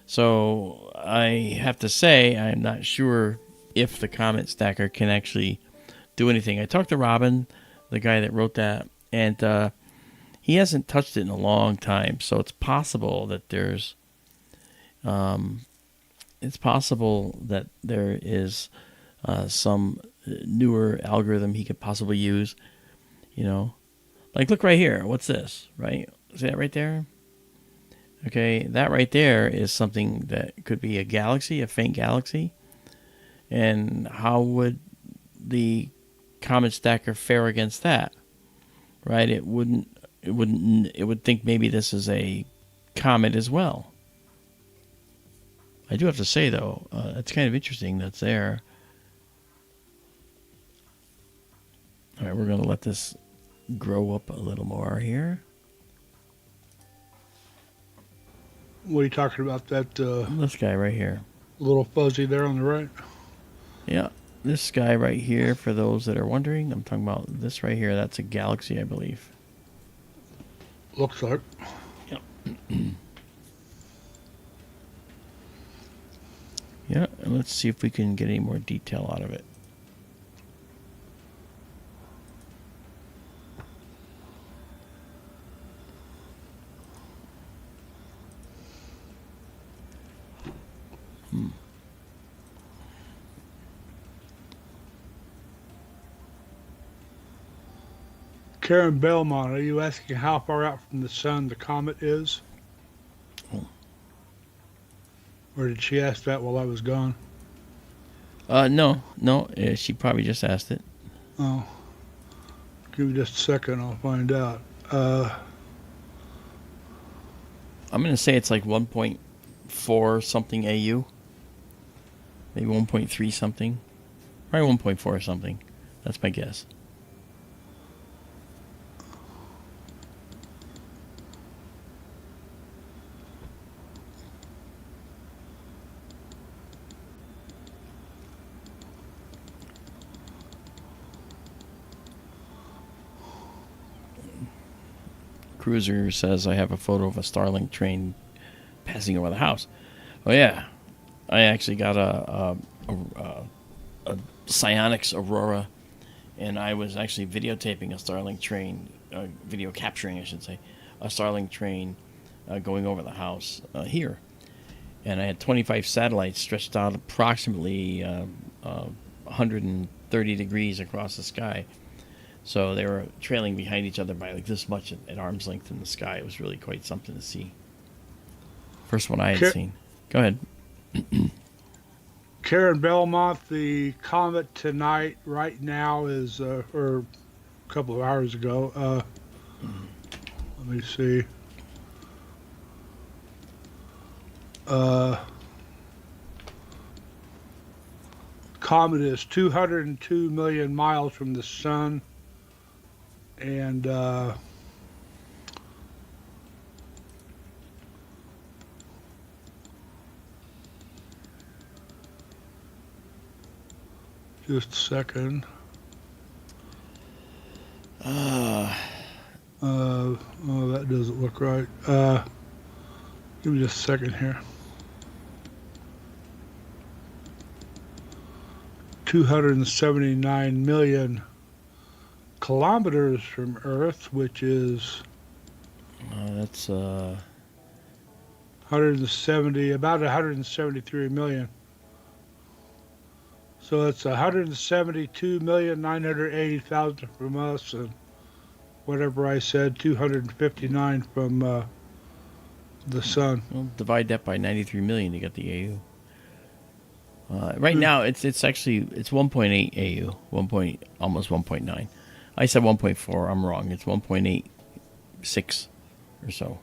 So I have to say I'm not sure if the Comet Stacker can actually do anything. I talked to Robin, the guy that wrote that, and he hasn't touched it in a long time. So it's possible that there's, it's possible that there is some newer algorithm he could possibly use. You know, like look right here. What's this? Right? See that right there? Okay, that right there is something that could be a galaxy, a faint galaxy. And how would the Comet Stacker fare against that? Right? It would think maybe this is a comet as well. I do have to say though, it's kind of interesting that's there. All right, we're going to let this grow up a little more here. What are you talking about? That This guy right here. little fuzzy there on the right? Yeah, this guy right here, for those that are wondering, I'm talking about this right here. That's a galaxy, I believe. Looks like. Yep. Yeah, and let's see if we can get any more detail out of it. Karen Belmont, are you asking how far out from the sun the comet is? Oh. Or did she ask that while I was gone? No, she probably just asked it. Oh. Give me just a second, I'll find out. I'm going to say it's like 1.4 something AU. Maybe 1.3 something. Probably 1.4 something. That's my guess. Cruiser says, I have a photo of a Starlink train passing over the house. Oh, yeah. I actually got a Psionics Aurora, and I was actually videotaping a Starlink train, video capturing, I should say, a Starlink train going over the house here. And I had 25 satellites stretched out approximately 130 degrees across the sky. So they were trailing behind each other by like this much at arm's length in the sky. It was really quite something to see. First one I had seen. Go ahead. Karen Belmont, the comet tonight, right now is, or a couple of hours ago, let me see. Comet is 202 million miles from the sun, And just a second. Oh, that doesn't look right. Give me just a second here. 279 million kilometers from Earth, which is That's 173 million. So it's 172,980,000 from us, and whatever I said, 259 from the sun. well, divide that by 93 million to get the AU. Right now, it's 1.8 AU, almost 1.9. I said 1.4. I'm wrong. It's 1.86 or so.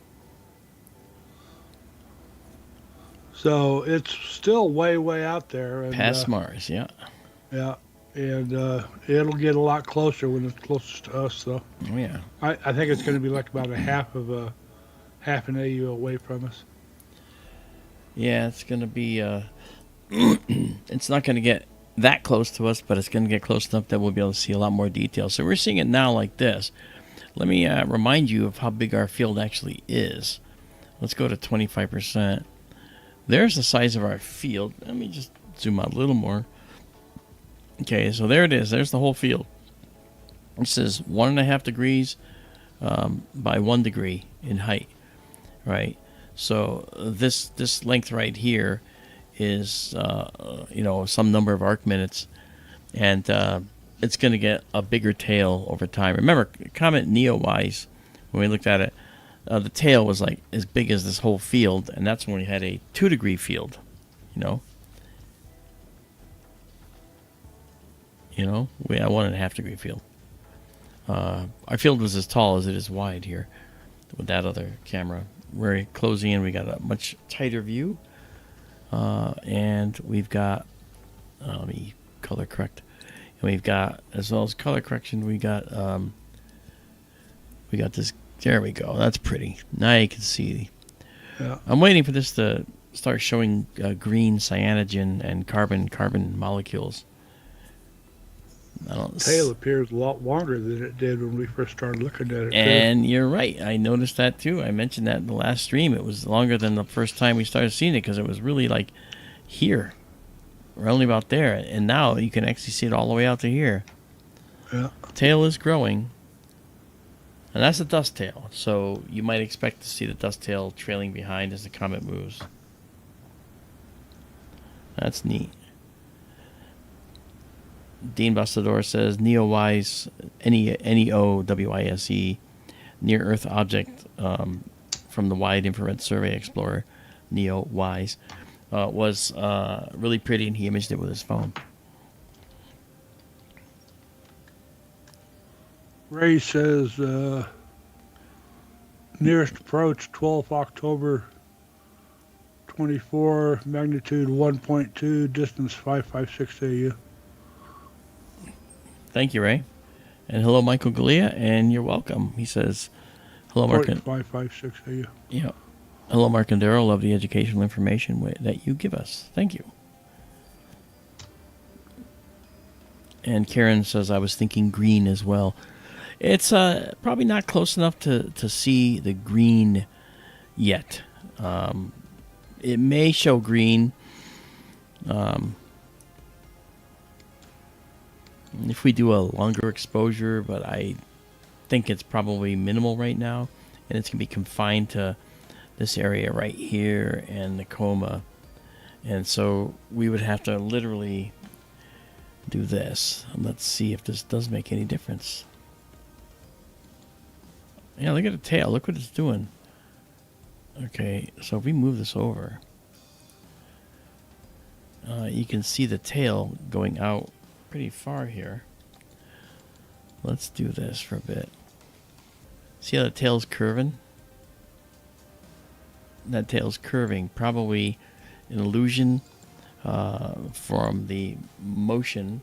So it's still way out there. And, Past Mars, yeah. Yeah, and it'll get a lot closer when it's closest to us, though. Oh yeah. I think it's going to be like about half an AU away from us. Yeah, it's going to be. It's not going to get that close to us, but it's going to get close enough that we'll be able to see a lot more detail. So we're seeing it now like this. Let me remind you of how big our field actually is. Let's go to 25%. There's the size of our field. Let me just zoom out a little more. Okay, so there it is. There's the whole field. This is 1.5 degrees by 1 degree in height, right? So this length right here is some number of arc minutes, and it's going to get a bigger tail over time. Remember, Comet Neowise, when we looked at it, the tail was like as big as this whole field, and that's when we had a 2 degree field, we had a 1.5 degree field. Our field was as tall as it is wide here with that other camera. We're closing in. We got a much tighter view, and we've got let me color correct. And we've got, as well as color correction, we got this. There we go. That's pretty. Now you can see. Yeah. I'm waiting for this to start showing green cyanogen and carbon molecules. The tail appears a lot longer than it did when we first started looking at it. And you're right. I noticed that too. I mentioned that in the last stream. It was longer than the first time we started seeing it because it was really like here. We're only about there. And now you can actually see it all the way out to here. Yeah. The tail is growing. And that's a dust tail. So you might expect to see the dust tail trailing behind as the comet moves. That's neat. Dean Bastador says Neowise, Neowise, near Earth object from the Wide Infrared Survey Explorer, Neowise, was really pretty, and he imaged it with his phone. Ray says nearest approach 12th October 24, magnitude 1.2, distance 556 AU. Thank you, Ray. And hello, Michael Galea, and you're welcome. He says, hello, Mark. 556 AU. Yeah. Hello, Mark Andero. Love the educational information that you give us. Thank you. And Karen says, I was thinking green as well. It's probably not close enough to see the green yet. It may show green. If we do a longer exposure, but I think it's probably minimal right now, and it's going to be confined to this area right here and the coma. And so we would have to literally do this. Let's see if this does make any difference. Yeah, look at the tail. Look what it's doing. Okay, so if we move this over, you can see the tail going out pretty far here. Let's do this for a bit. See how the tail's curving? That tail's curving, probably an illusion from the motion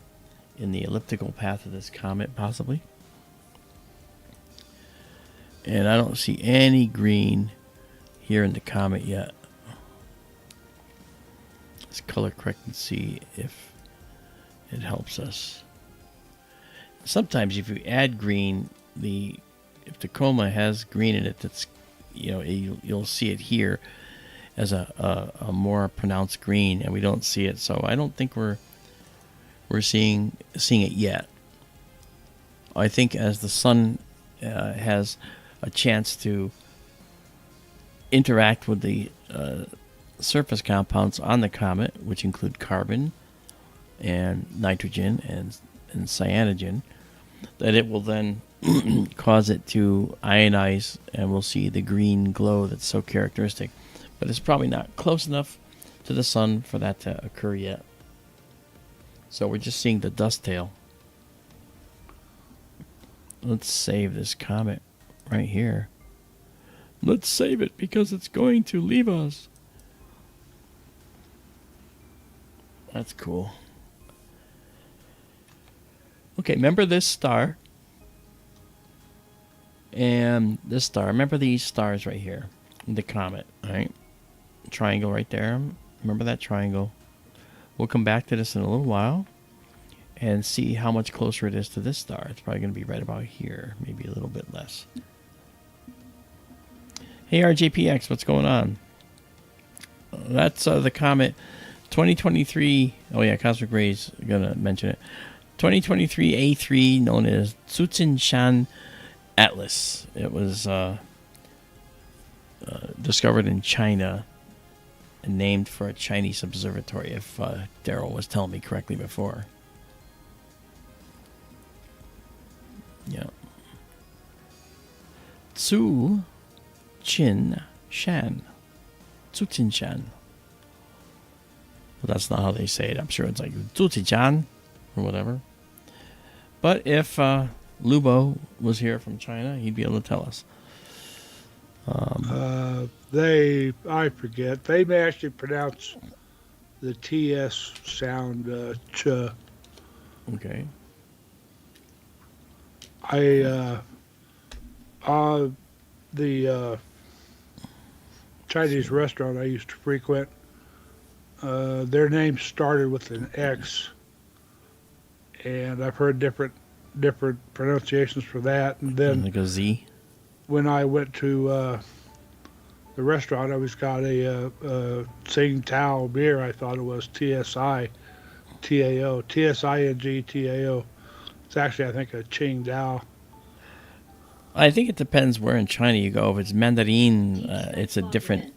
in the elliptical path of this comet, possibly. And I don't see any green here in the comet yet. Let's color correct and see if it helps us. Sometimes if you add green, if the coma has green in it, that's, you know, you'll see it here as a more pronounced green, and we don't see it. So I don't think we're seeing it yet. I think as the sun has a chance to interact with the surface compounds on the comet, which include carbon and nitrogen and cyanogen, that it will then cause it to ionize, and we'll see the green glow that's so characteristic. But it's probably not close enough to the sun for that to occur yet. So we're just seeing the dust tail. Let's save this comet right here. Let's save it because it's going to leave us. That's cool. Okay, remember this star? And this star. Remember these stars right here? The comet, right? Triangle right there. Remember that triangle? We'll come back to this in a little while and see how much closer it is to this star. It's probably going to be right about here, maybe a little bit less. Hey RJPX, what's going on? That's the comet 2023. Oh yeah, Cosmic Rays, gonna mention it. 2023 A3, known as Tsuchinshan Atlas. It was discovered in China and named for a Chinese observatory, if Daryl was telling me correctly before. Yeah. Tsu Chin Shan. Tsuchinshan. Well, that's not how they say it. I'm sure it's like Tsuchinshan or whatever. But if Lubo was here from China, he'd be able to tell us. I forget. They may actually pronounce the TS sound ch. Okay. The Chinese restaurant I used to frequent, their name started with an X, and I've heard different pronunciations for that. And then like a Z. When I went to the restaurant, I always got a Tsingtao beer. I thought it was TSI TAO, TSING TAO. It's actually, I think, a Qingdao. I think it depends where in China you go. If it's Mandarin, it's a different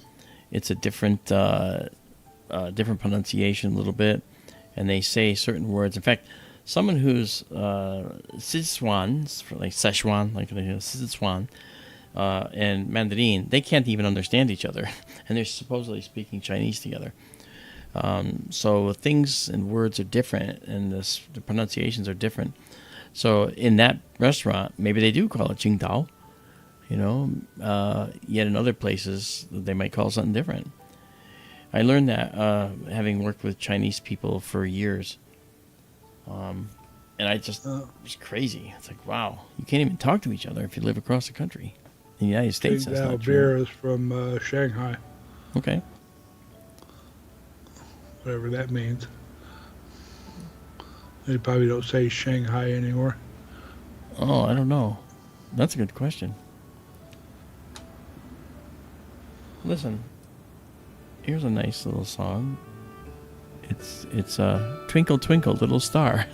pronunciation a little bit, and they say certain words. In fact, someone who's Sichuan, like Szechuan, like Sichuan, and Mandarin, they can't even understand each other, and they're supposedly speaking Chinese together. So things and words are different, and the pronunciations are different. So in that restaurant, maybe they do call it Qingdao, yet in other places they might call something different. I learned that having worked with Chinese people for years. And I just, it was crazy. It's like, wow, you can't even talk to each other if you live across the country. In the United States, that's not true. Beer is from Shanghai. Okay. Whatever that means. They probably don't say Shanghai anymore. Oh, I don't know. That's a good question. Listen, here's a nice little song. It's Twinkle Twinkle Little Star.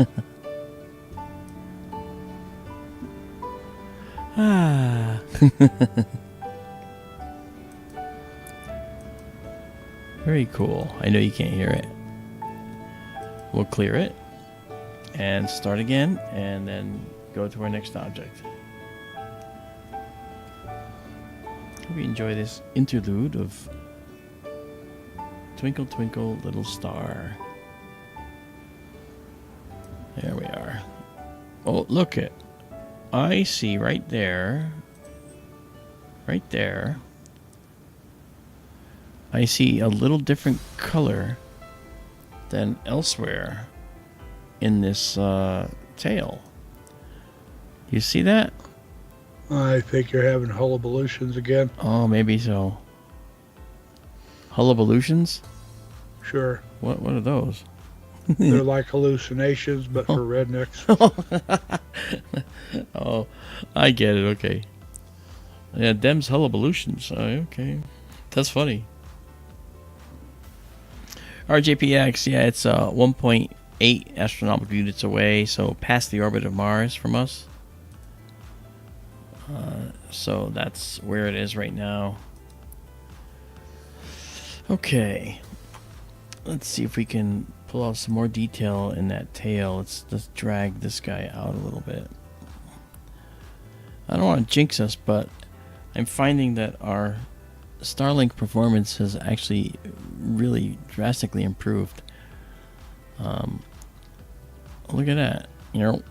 Ah. Very cool. I know you can't hear it. We'll clear it and start again, and then go to our next object. Hope you enjoy this interlude of Twinkle Twinkle Little Star. There we are. Oh, look it. I see right there. I see a little different color than elsewhere in this tail. You see that? I think you're having hullabalootions again. Oh, maybe so. Hullabalootions? Sure. What are those? They're like hallucinations, but for rednecks. Oh, I get it. Okay. Yeah, Dem's hullabalootions. Okay. That's funny. RJPX, yeah, it's 1.8 astronomical units away, so past the orbit of Mars from us. So that's where it is right now. Okay. Let's see if we can pull out some more detail in that tail. Let's drag this guy out a little bit. I don't want to jinx us, but I'm finding that our Starlink performance has actually really drastically improved. Look at that. You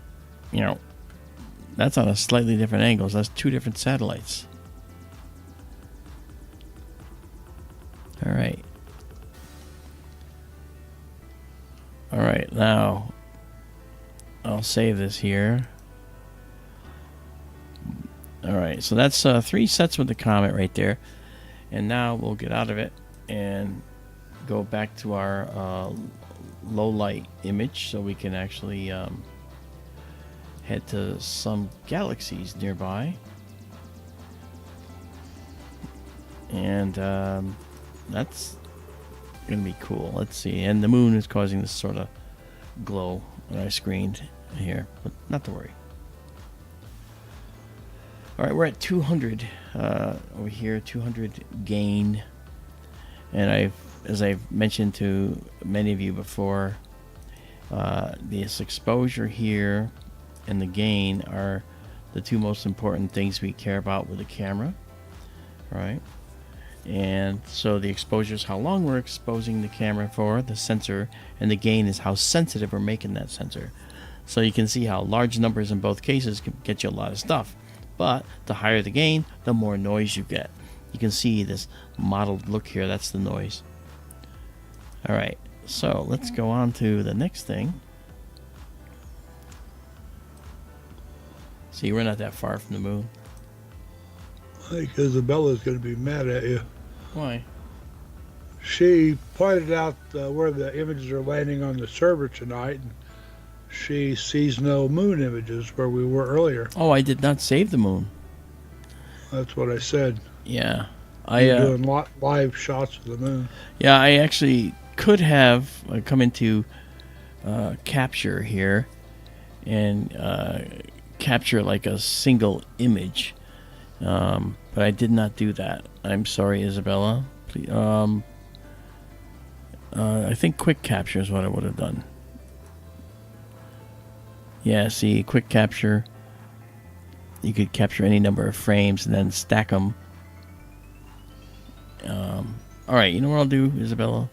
know, that's on a slightly different angle. So that's two different satellites. All right. All right, now I'll save this here. All right, so that's 3 sets with the Comet right there. And now we'll get out of it and go back to our low light image so we can actually head to some galaxies nearby. And that's going to be cool. Let's see. And the moon is causing this sort of glow that I screened here, but not to worry. All right, we're at 200 over here, 200 gain. And as I've mentioned to many of you before, this exposure here and the gain are the two most important things we care about with the camera. All right. And so the exposure is how long we're exposing the camera for, the sensor, and the gain is how sensitive we're making that sensor. So you can see how large numbers in both cases can get you a lot of stuff. But the higher the gain, the more noise you get. You can see this mottled look here, that's the noise. All right, so let's go on to the next thing. See, we're not that far from the moon. I think Izabela's going to be mad at you. Why? She pointed out where the images are landing on the server tonight, and she sees no moon images where we were earlier. Oh, I did not save the moon. That's what I said. Yeah. You're doing live shots of the moon. Yeah, I actually could have come into capture here and capture like a single image. But I did not do that. I'm sorry, Izabela. Please, I think quick capture is what I would have done. Yeah, see, quick capture. You could capture any number of frames and then stack them. All right, you know what I'll do, Izabela?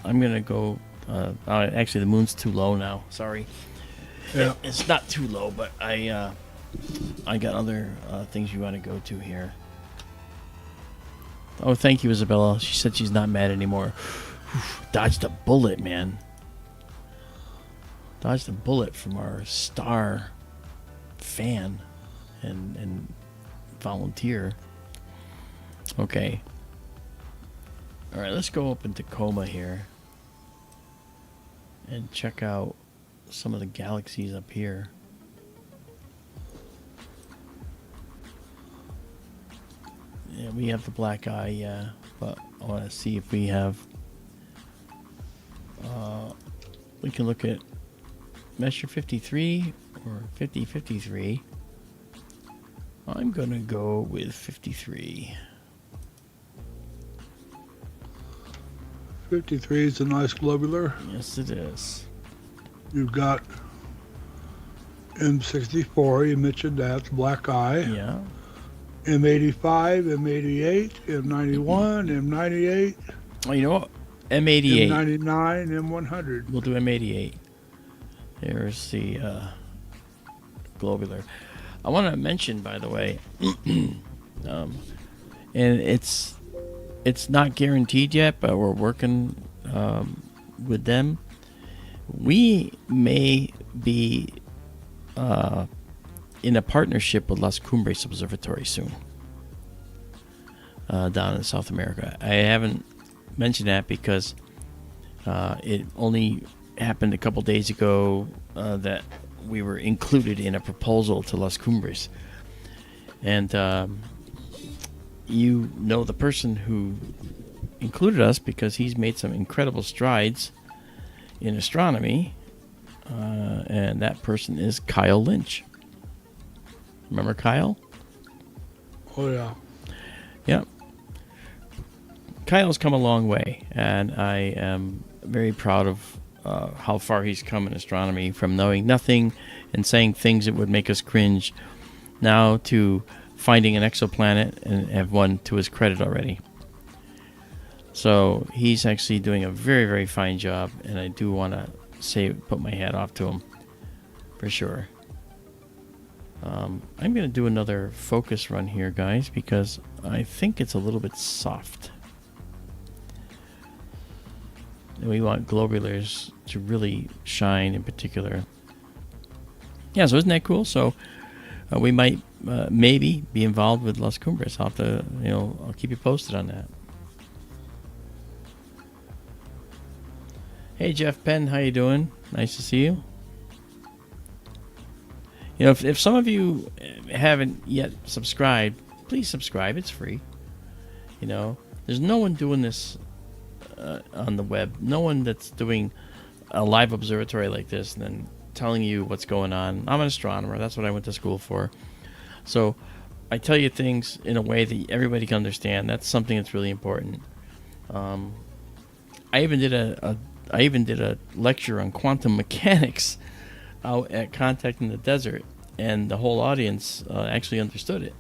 I'm gonna go. Actually, the moon's too low now. Sorry. Yeah. It's not too low, but I got other things you want to go to here. Oh, thank you, Izabela. She said she's not mad anymore. Dodged a bullet, man. Dodged a bullet from our star fan and volunteer. Okay. All right, let's go up into Coma here and check out some of the galaxies up here. Yeah, we have the black eye, yeah, but I want to see if we have. We can look at Measure 53 or 5053. I'm gonna go with 53. 53 is a nice globular. Yes, it is. You've got M64, you mentioned that, the black eye. Yeah. M85, M88, M91, M98. Oh, you know what? M88. M99, M100. We'll do M88. There's the globular. I want to mention, by the way, and it's not guaranteed yet, but we're working with them. We may be in a partnership with Las Cumbres Observatory soon, down in South America. I haven't mentioned that because it only happened a couple days ago that we were included in a proposal to Las Cumbres. And you know the person who included us because he's made some incredible strides in astronomy, and that person is Kyle Lynch. Remember Kyle? Oh, yeah. Yep. Kyle's come a long way, and I am very proud of how far he's come in astronomy, from knowing nothing and saying things that would make us cringe, now to finding an exoplanet and have one to his credit already. So he's actually doing a very, very fine job, and I do want to put my hat off to him for sure. I'm going to do another focus run here, guys, because I think it's a little bit soft. And we want globulars to really shine in particular. Yeah, so isn't that cool? So we might maybe be involved with Las Cumbres. I'll have to, I'll keep you posted on that. Hey, Jeff Penn, how you doing? Nice to see you. If some of you haven't yet subscribed, please subscribe. It's free. There's no one doing this on the web. No one that's doing a live observatory like this and then telling you what's going on. I'm an astronomer. That's what I went to school for. So I tell you things in a way that everybody can understand. That's something that's really important. I even did a lecture on quantum mechanics out at Contact in the Desert, and the whole audience actually understood it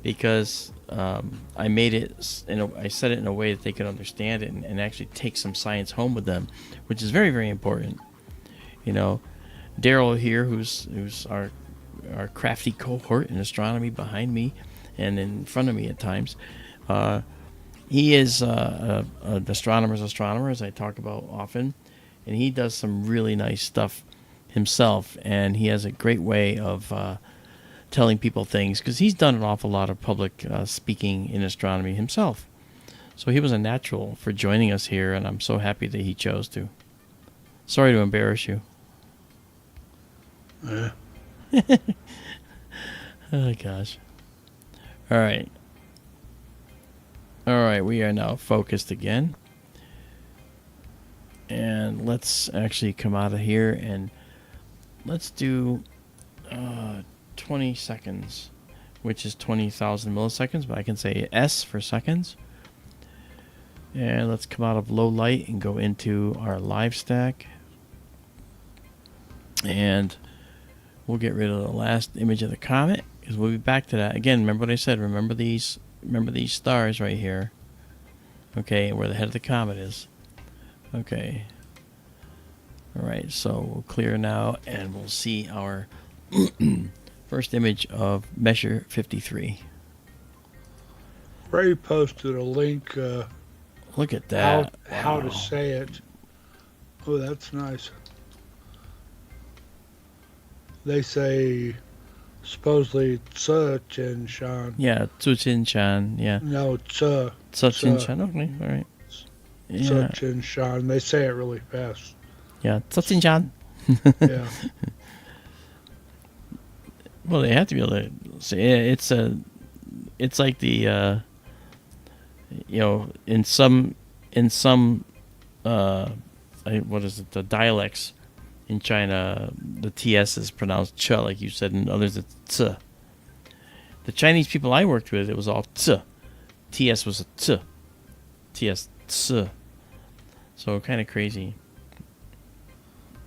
because I made it, I said it in a way that they could understand it and actually take some science home with them, which is very, very important. Daryl here, who's our crafty cohort in astronomy behind me and in front of me at times, he is an astronomer's astronomer, as I talk about often, and he does some really nice stuff himself, and he has a great way of telling people things because he's done an awful lot of public speaking in astronomy himself. So he was a natural for joining us here, and I'm so happy that he chose to. Sorry to embarrass you. Yeah. Oh, gosh. All right, we are now focused again. And let's actually come out of here and let's do 20 seconds, which is 20,000 milliseconds, but I can say S for seconds. And let's come out of low light and go into our live stack. And we'll get rid of the last image of the comet because we'll be back to that. Again, remember what I said. Remember these stars right here. Okay, where the head of the comet is. Okay. All right, so we'll clear now, and we'll see our first image of Measure 53. Ray posted a link. Look at that. How to Wow. say it. Oh, that's nice. They say supposedly Tse Chin Shan. Yeah, Tsuchin Chan. Yeah. No, Tse. Tsuchin Chan. Okay, all right. Tse Yeah. Chin Shan. They say it really fast. Yeah, Tsuchin Chan. Yeah. Well, they have to be able to say it's like the in some what is it, the dialects in China, the TS is pronounced ch, like you said, and others it's ts. The Chinese people I worked with, it was all ts. TS was a t. TS ts. So kind of crazy.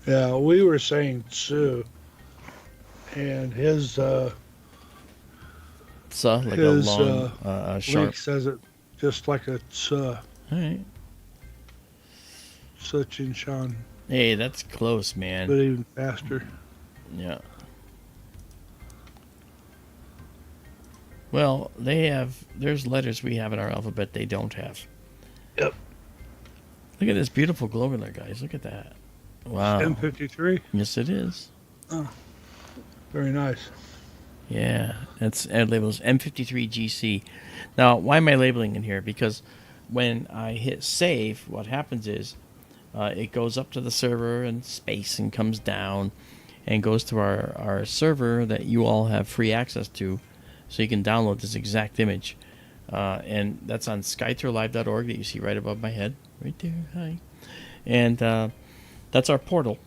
Yeah, we were saying Tsu, and his Ts, like his, a long, sharp. link says it just like a Tse. All right. Tse Chin Shan, Hey, that's close, but man. even faster. Yeah. Well, there's letters we have in our alphabet they don't have. Yep. Look at this beautiful globular, guys. Look at that. Wow. M53. Yes, it is. Oh, very nice. Yeah, that's labels M53GC. Now, why am I labeling in here? Because when I hit save, what happens is it goes up to the server in space and comes down and goes to our server that you all have free access to, so you can download this exact image. And that's on skytourlive.org that you see right above my head. Right there, hi. And that's our portal.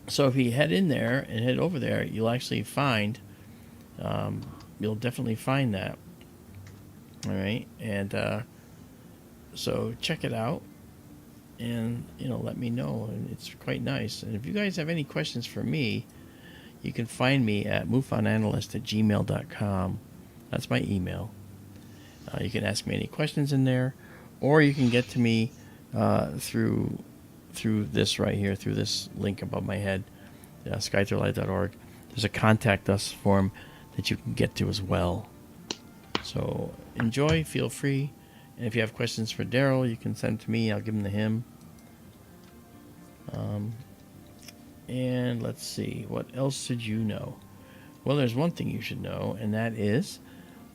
So if you head in there and head over there, you'll actually find, you'll definitely find that. All right, and so check it out, and let me know. And it's quite nice. And if you guys have any questions for me, you can find me at mufonanalyst@gmail.com. That's my email. You can ask me any questions in there, or you can get to me through this right here, through this link above my head, skytourlive.org. There's a contact us form that you can get to as well. So enjoy, feel free, and if you have questions for Daryl, you can send to me. I'll give them to him. And let's see, what else should you know? Well, there's one thing you should know, and that is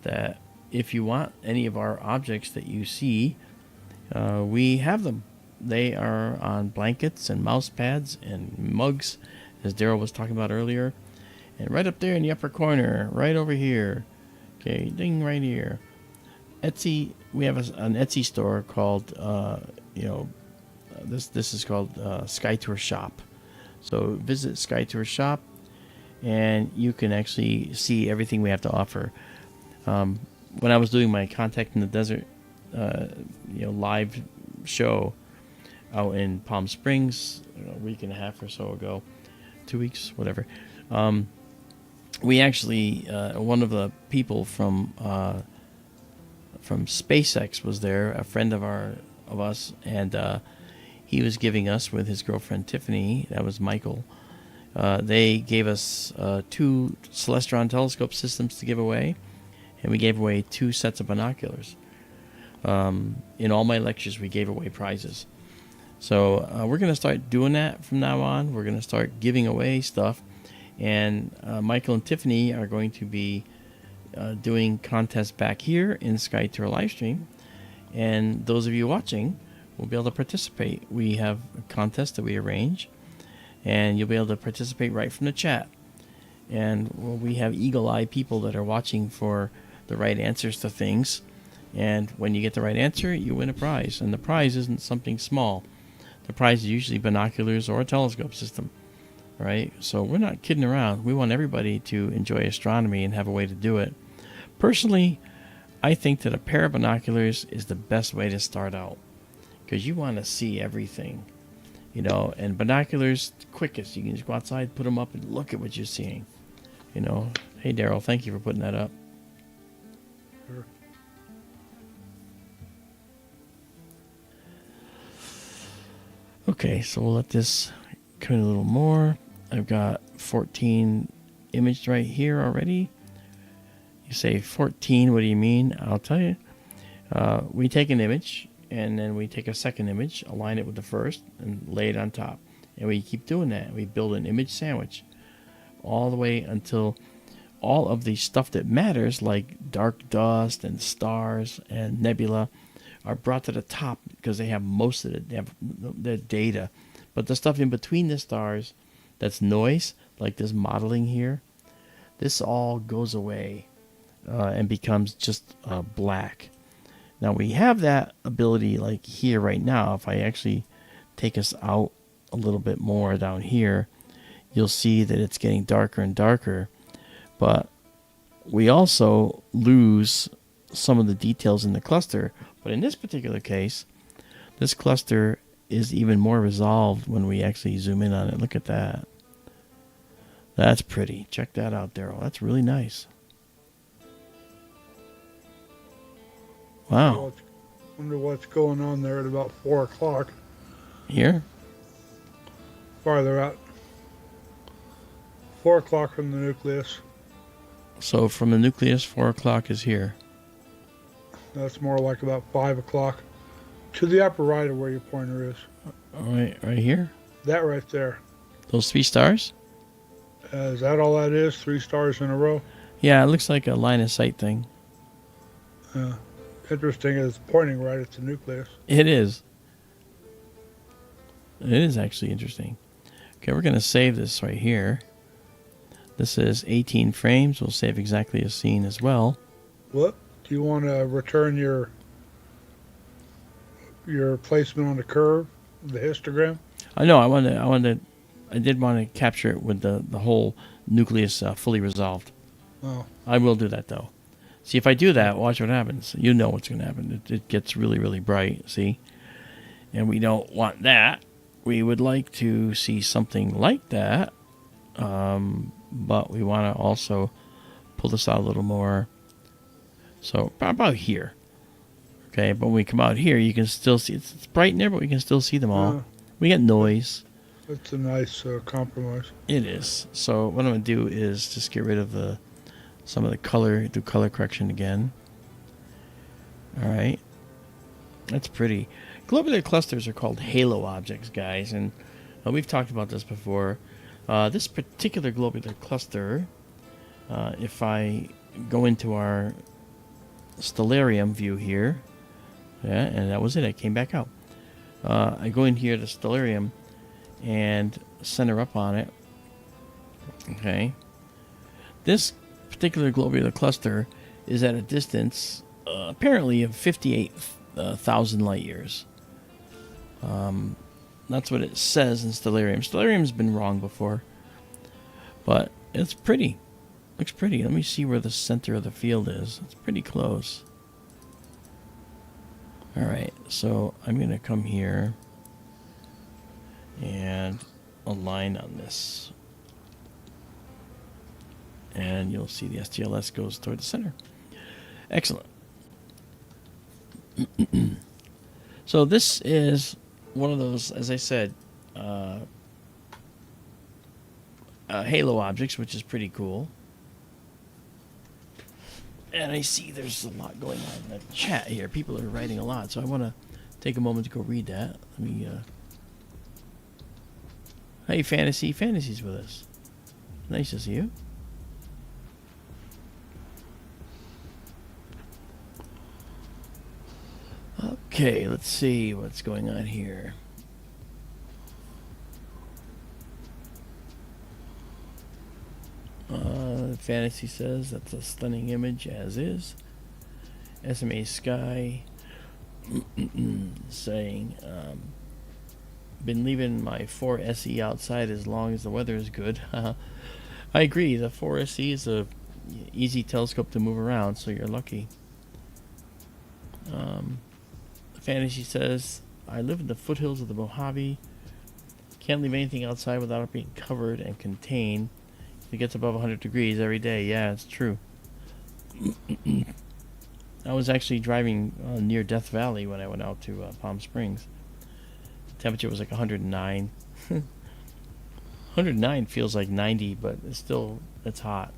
that if you want any of our objects that you see, we have them. They are on blankets and mouse pads and mugs, as Daryl was talking about earlier. And right up there in the upper corner, right over here, okay, ding, right here, Etsy. We have an Etsy store called, this is called SkyTour Shop. So visit SkyTour Shop, and you can actually see everything we have to offer. When I was doing my Contact in the Desert, live show out in Palm Springs a week and a half or so ago, 2 weeks, whatever. We actually, one of the people from SpaceX was there, a friend of us, and he was giving us, with his girlfriend Tiffany, that was Michael, they gave us 2 Celestron telescope systems to give away, and we gave away 2 sets of binoculars. In all my lectures, we gave away prizes. So we're going to start doing that from now on. We're going to start giving away stuff, and Michael and Tiffany are going to be doing contests back here in SkyTour Livestream, and those of you watching will be able to participate. We have a contest that we arrange, and you'll be able to participate right from the chat. And we have eagle-eye people that are watching for the right answers to things, and when you get the right answer, you win a prize. And the prize isn't something small. The prize is usually binoculars or a telescope system, right? So we're not kidding around. We want everybody to enjoy astronomy and have a way to do it. Personally, I think that a pair of binoculars is the best way to start out, because you want to see everything, and binoculars, the quickest. You can just go outside, put them up, and look at what you're seeing. Hey, Daryl, thank you for putting that up. Sure. Okay, so we'll let this come in a little more. I've got 14 imaged right here already. You say 14, what do you mean? I'll tell you. We take an image, and then we take a second image, align it with the first, and lay it on top. And we keep doing that. We build an image sandwich all the way until all of the stuff that matters, like dark dust and stars and nebula, are brought to the top, because they have most of it. They have the data. But the stuff in between the stars, that's noise, like this modeling here, this all goes away and becomes just black. Now we have that ability like here right now. If I actually take us out a little bit more down here, you'll see that it's getting darker and darker. But we also lose some of the details in the cluster. But in this particular case, this cluster is even more resolved when we actually zoom in on it. Look at that. That's pretty. Check that out, Daryl. That's really nice. Wow. Wonder what's going on there at about 4 o'clock. Here? Farther out. 4 o'clock from the nucleus. So from the nucleus, 4 o'clock is here. That's more like about 5 o'clock. To the upper right of where your pointer is. All right here? That right there. Those 3 stars? Is that all that is? 3 stars in a row? Yeah, it looks like a line of sight thing. Interesting, it's pointing right at the nucleus. It is. It is actually interesting. Okay, we're going to save this right here. This is 18 frames. We'll save exactly a scene as well. What? Do you want to return your placement on the curve, the histogram? I know. I did want to capture it with the whole nucleus fully resolved. Oh, I will do that though. See, if I do that, watch what happens. You know what's going to happen. It gets really, really bright. See, and we don't want that. We would like to see something like that, but we want to also pull this out a little more. So about here. Okay, but when we come out here, you can still see it's bright in there, but we can still see them all. We get noise. that's a nice compromise. It is. So what I'm going to do is just get rid of some of the color, do color correction again. All right. That's pretty. Globular clusters are called halo objects, guys, and we've talked about this before. This particular globular cluster, if I go into our stellarium view here, yeah, and that was it. I came back out. I go in here to stellarium and center up on it. Okay. This particular globular cluster is at a distance apparently of 58,000 light years. That's what it says in stellarium. Stellarium's been wrong before, but it's pretty. Looks pretty. Let me see where the center of the field is. It's pretty close. All right, so I'm going to come here and align on this. And you'll see the STLS goes toward the center. Excellent. So this is one of those, as I said, halo objects, which is pretty cool. And I see there's a lot going on in the chat here. People are writing a lot, so I want to take a moment to go read that. Let me. Hey, Fantasy. Fantasy's with us. Nice to see you. Okay, let's see what's going on here. Fantasy says that's a stunning image, as is. SMA Sky saying, been leaving my 4SE outside as long as the weather is good. I agree, the 4SE is a easy telescope to move around, so you're lucky. Fantasy says, I live in the foothills of the Mojave. Can't leave anything outside without it being covered and contained. It gets above 100 degrees every day. Yeah, it's true. I was actually driving near Death Valley when I went out to Palm Springs. The temperature was like 109. 109 feels like 90, but it's hot.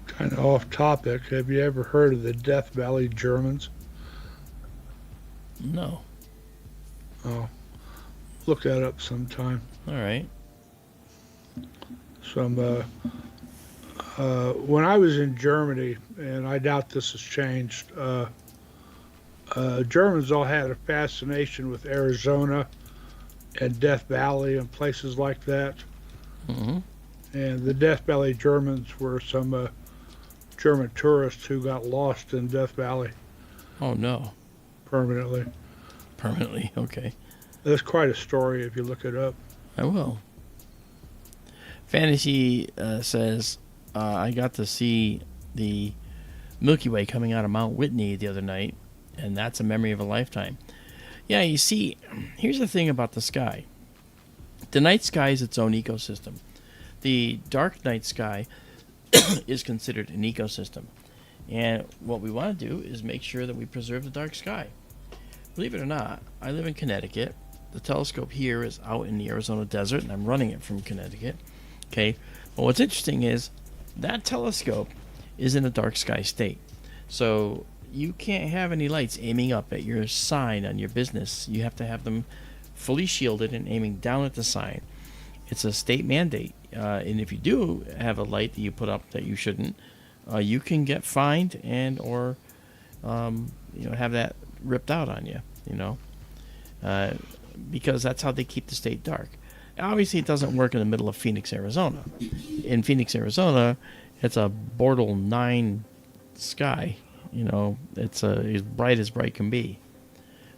Kind of off topic. Have you ever heard of the Death Valley Germans? No. Oh, look that up sometime. All right. When I was in Germany, and I doubt this has changed, Germans all had a fascination with Arizona and Death Valley and places like that. Mm-hmm. And the Death Valley Germans were some German tourists who got lost in Death Valley Oh, no. permanently. Permanently, okay. That's quite a story if you look it up. I will. Fantasy says, I got to see the Milky Way coming out of Mount Whitney the other night, and that's a memory of a lifetime. Yeah, you see, here's the thing about the sky. The night sky is its own ecosystem. The dark night sky is considered an ecosystem. And what we want to do is make sure that we preserve the dark sky. Believe it or not, I live in Connecticut. The telescope here is out in the Arizona desert, and I'm running it from Connecticut. Okay, but what's interesting is that telescope is in a dark sky state. So you can't have any lights aiming up at your sign on your business. You have to have them fully shielded and aiming down at the sign. It's a state mandate. And if you do have a light that you put up that you shouldn't, you can get fined and or have that ripped out on you. Because that's how they keep the state dark. Obviously, it doesn't work in the middle of Phoenix, Arizona. In Phoenix, Arizona, it's a Bortle 9 sky. It's as bright can be.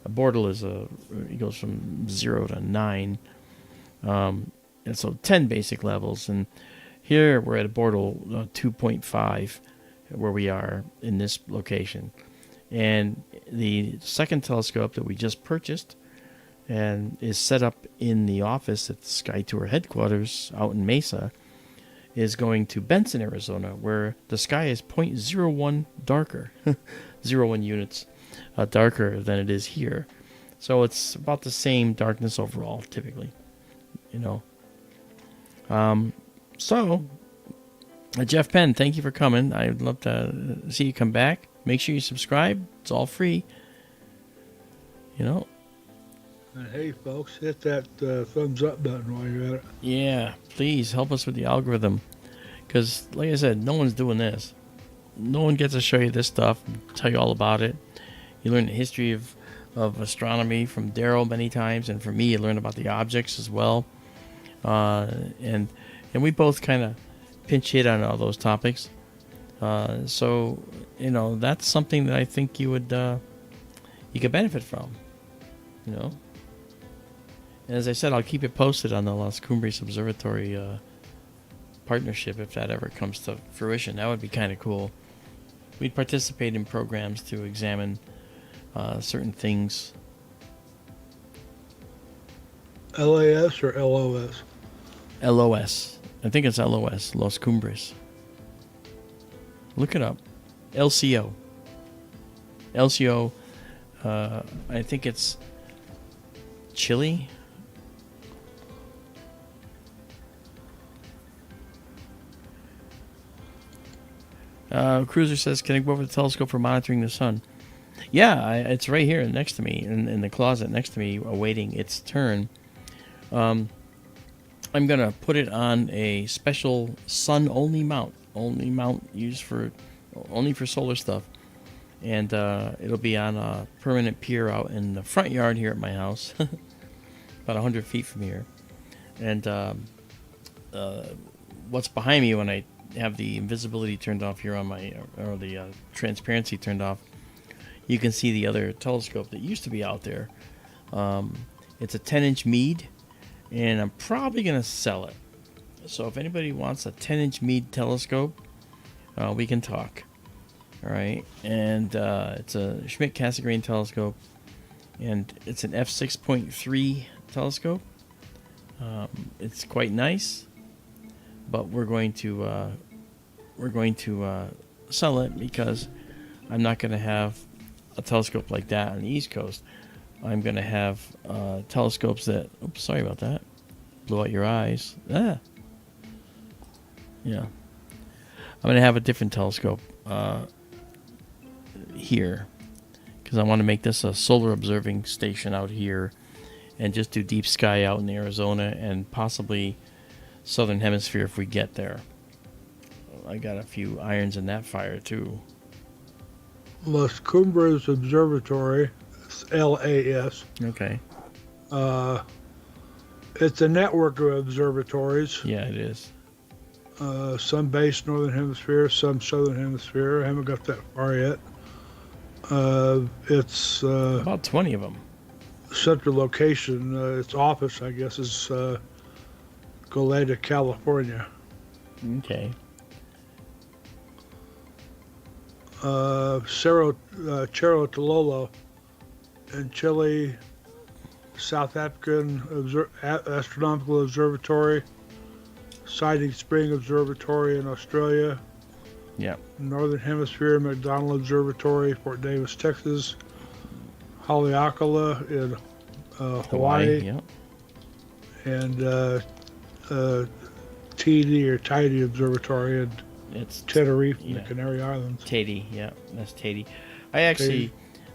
A Bortle it goes from 0 to 9. And so 10 basic levels. And here we're at a Bortle 2.5 where we are in this location. And the second telescope that we just purchased and is set up in the office at the SkyTour headquarters out in Mesa is going to Benson, Arizona, where the sky is 0.01 darker, 0.1 units darker than it is here. So it's about the same darkness overall, typically. So, Jeff Penn, thank you for coming. I'd love to see you come back. Make sure you subscribe. It's all free. And hey, folks, hit that thumbs up button while you're at it. Yeah, please help us with the algorithm. Because, like I said, no one's doing this. No one gets to show you this stuff and tell you all about it. You learn the history of astronomy from Daryl many times, and from me, you learn about the objects as well. And we both kind of pinch hit on all those topics. So that's something that I think you could benefit from. And as I said, I'll keep it posted on the Las Cumbres Observatory partnership if that ever comes to fruition. That would be kind of cool. We'd participate in programs to examine certain things. LAS or LOS? LOS. I think it's LOS, Los Cumbres. Look it up. LCO. LCO, I think it's Chile. Cruiser says, can I go over the telescope for monitoring the sun? Yeah, it's right here next to me, in the closet next to me, awaiting its turn. I'm going to put it on a special sun-only mount. Only mount used only for solar stuff. And it'll be on a permanent pier out in the front yard here at my house. About 100 feet from here. And what's behind me when I have the invisibility turned off here on or the transparency turned off, you can see the other telescope that used to be out there. It's a 10-inch Meade, and I'm probably going to sell it. So if anybody wants a 10-inch Meade telescope, we can talk. All right, and it's a Schmidt-Cassegrain telescope, and it's an f6.3 telescope. It's quite nice, but we're going to sell it because I'm not going to have a telescope like that on the East Coast. I'm going to have telescopes that. Oops, sorry about that. Blew out your eyes. Yeah. I'm going to have a different telescope here because I want to make this a solar observing station out here and just do deep sky out in Arizona and possibly southern hemisphere if we get there. I got a few irons in that fire too. Las Cumbres Observatory, LAS. Okay. It's a network of observatories. Yeah, it is. Some based northern hemisphere, some southern hemisphere. I haven't got that far yet. It's about 20 of them. Central location. Its office, I guess, is Goleta, California. Okay. Cerro Tololo in Chile, South African Astronomical Observatory, Siding Spring Observatory in Australia. Yeah. Northern Hemisphere, McDonald Observatory, Fort Davis, Texas. Haleakala in Hawaii. Yeah. And TD or Tidy Observatory in Tenerife in the Canary Islands. Tatey, yeah, that's Tatey.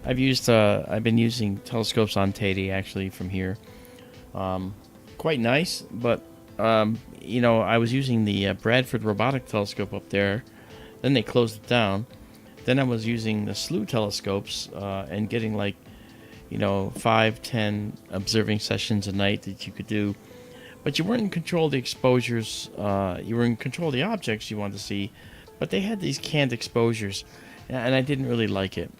I've been using telescopes on Tatey actually from here. Quite nice, but I was using the Bradford Robotic Telescope up there. Then they closed it down. Then I was using the SLU telescopes and getting 5, 10 observing sessions a night that you could do. But you weren't in control of the exposures. You were in control of the objects you wanted to see. But they had these canned exposures. And I didn't really like it.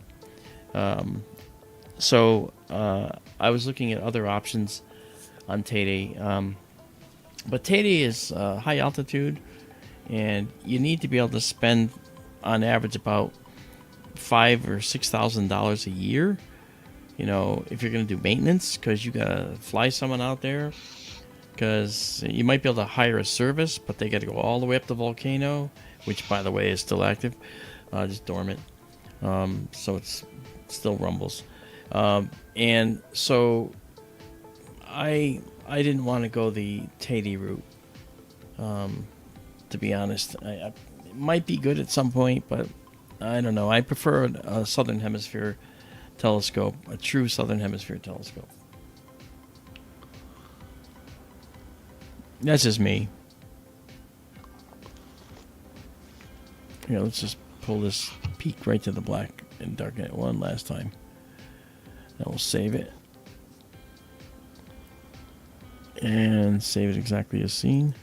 So I was looking at other options on Tete. But Tete is high altitude. And you need to be able to spend, on average, about $5,000 or $6,000 a year. If you're going to do maintenance, because you got to fly someone out there. Because you might be able to hire a service, but they got to go all the way up the volcano, which, by the way, is still active, just dormant. So it still rumbles. And so I didn't want to go the Tete route. To be honest, it might be good at some point, but I don't know. I prefer a Southern Hemisphere telescope, a true Southern Hemisphere telescope. That's just me. Let's just pull this peak right to the black and darken it one last time. Then we'll save it. And save it exactly as seen.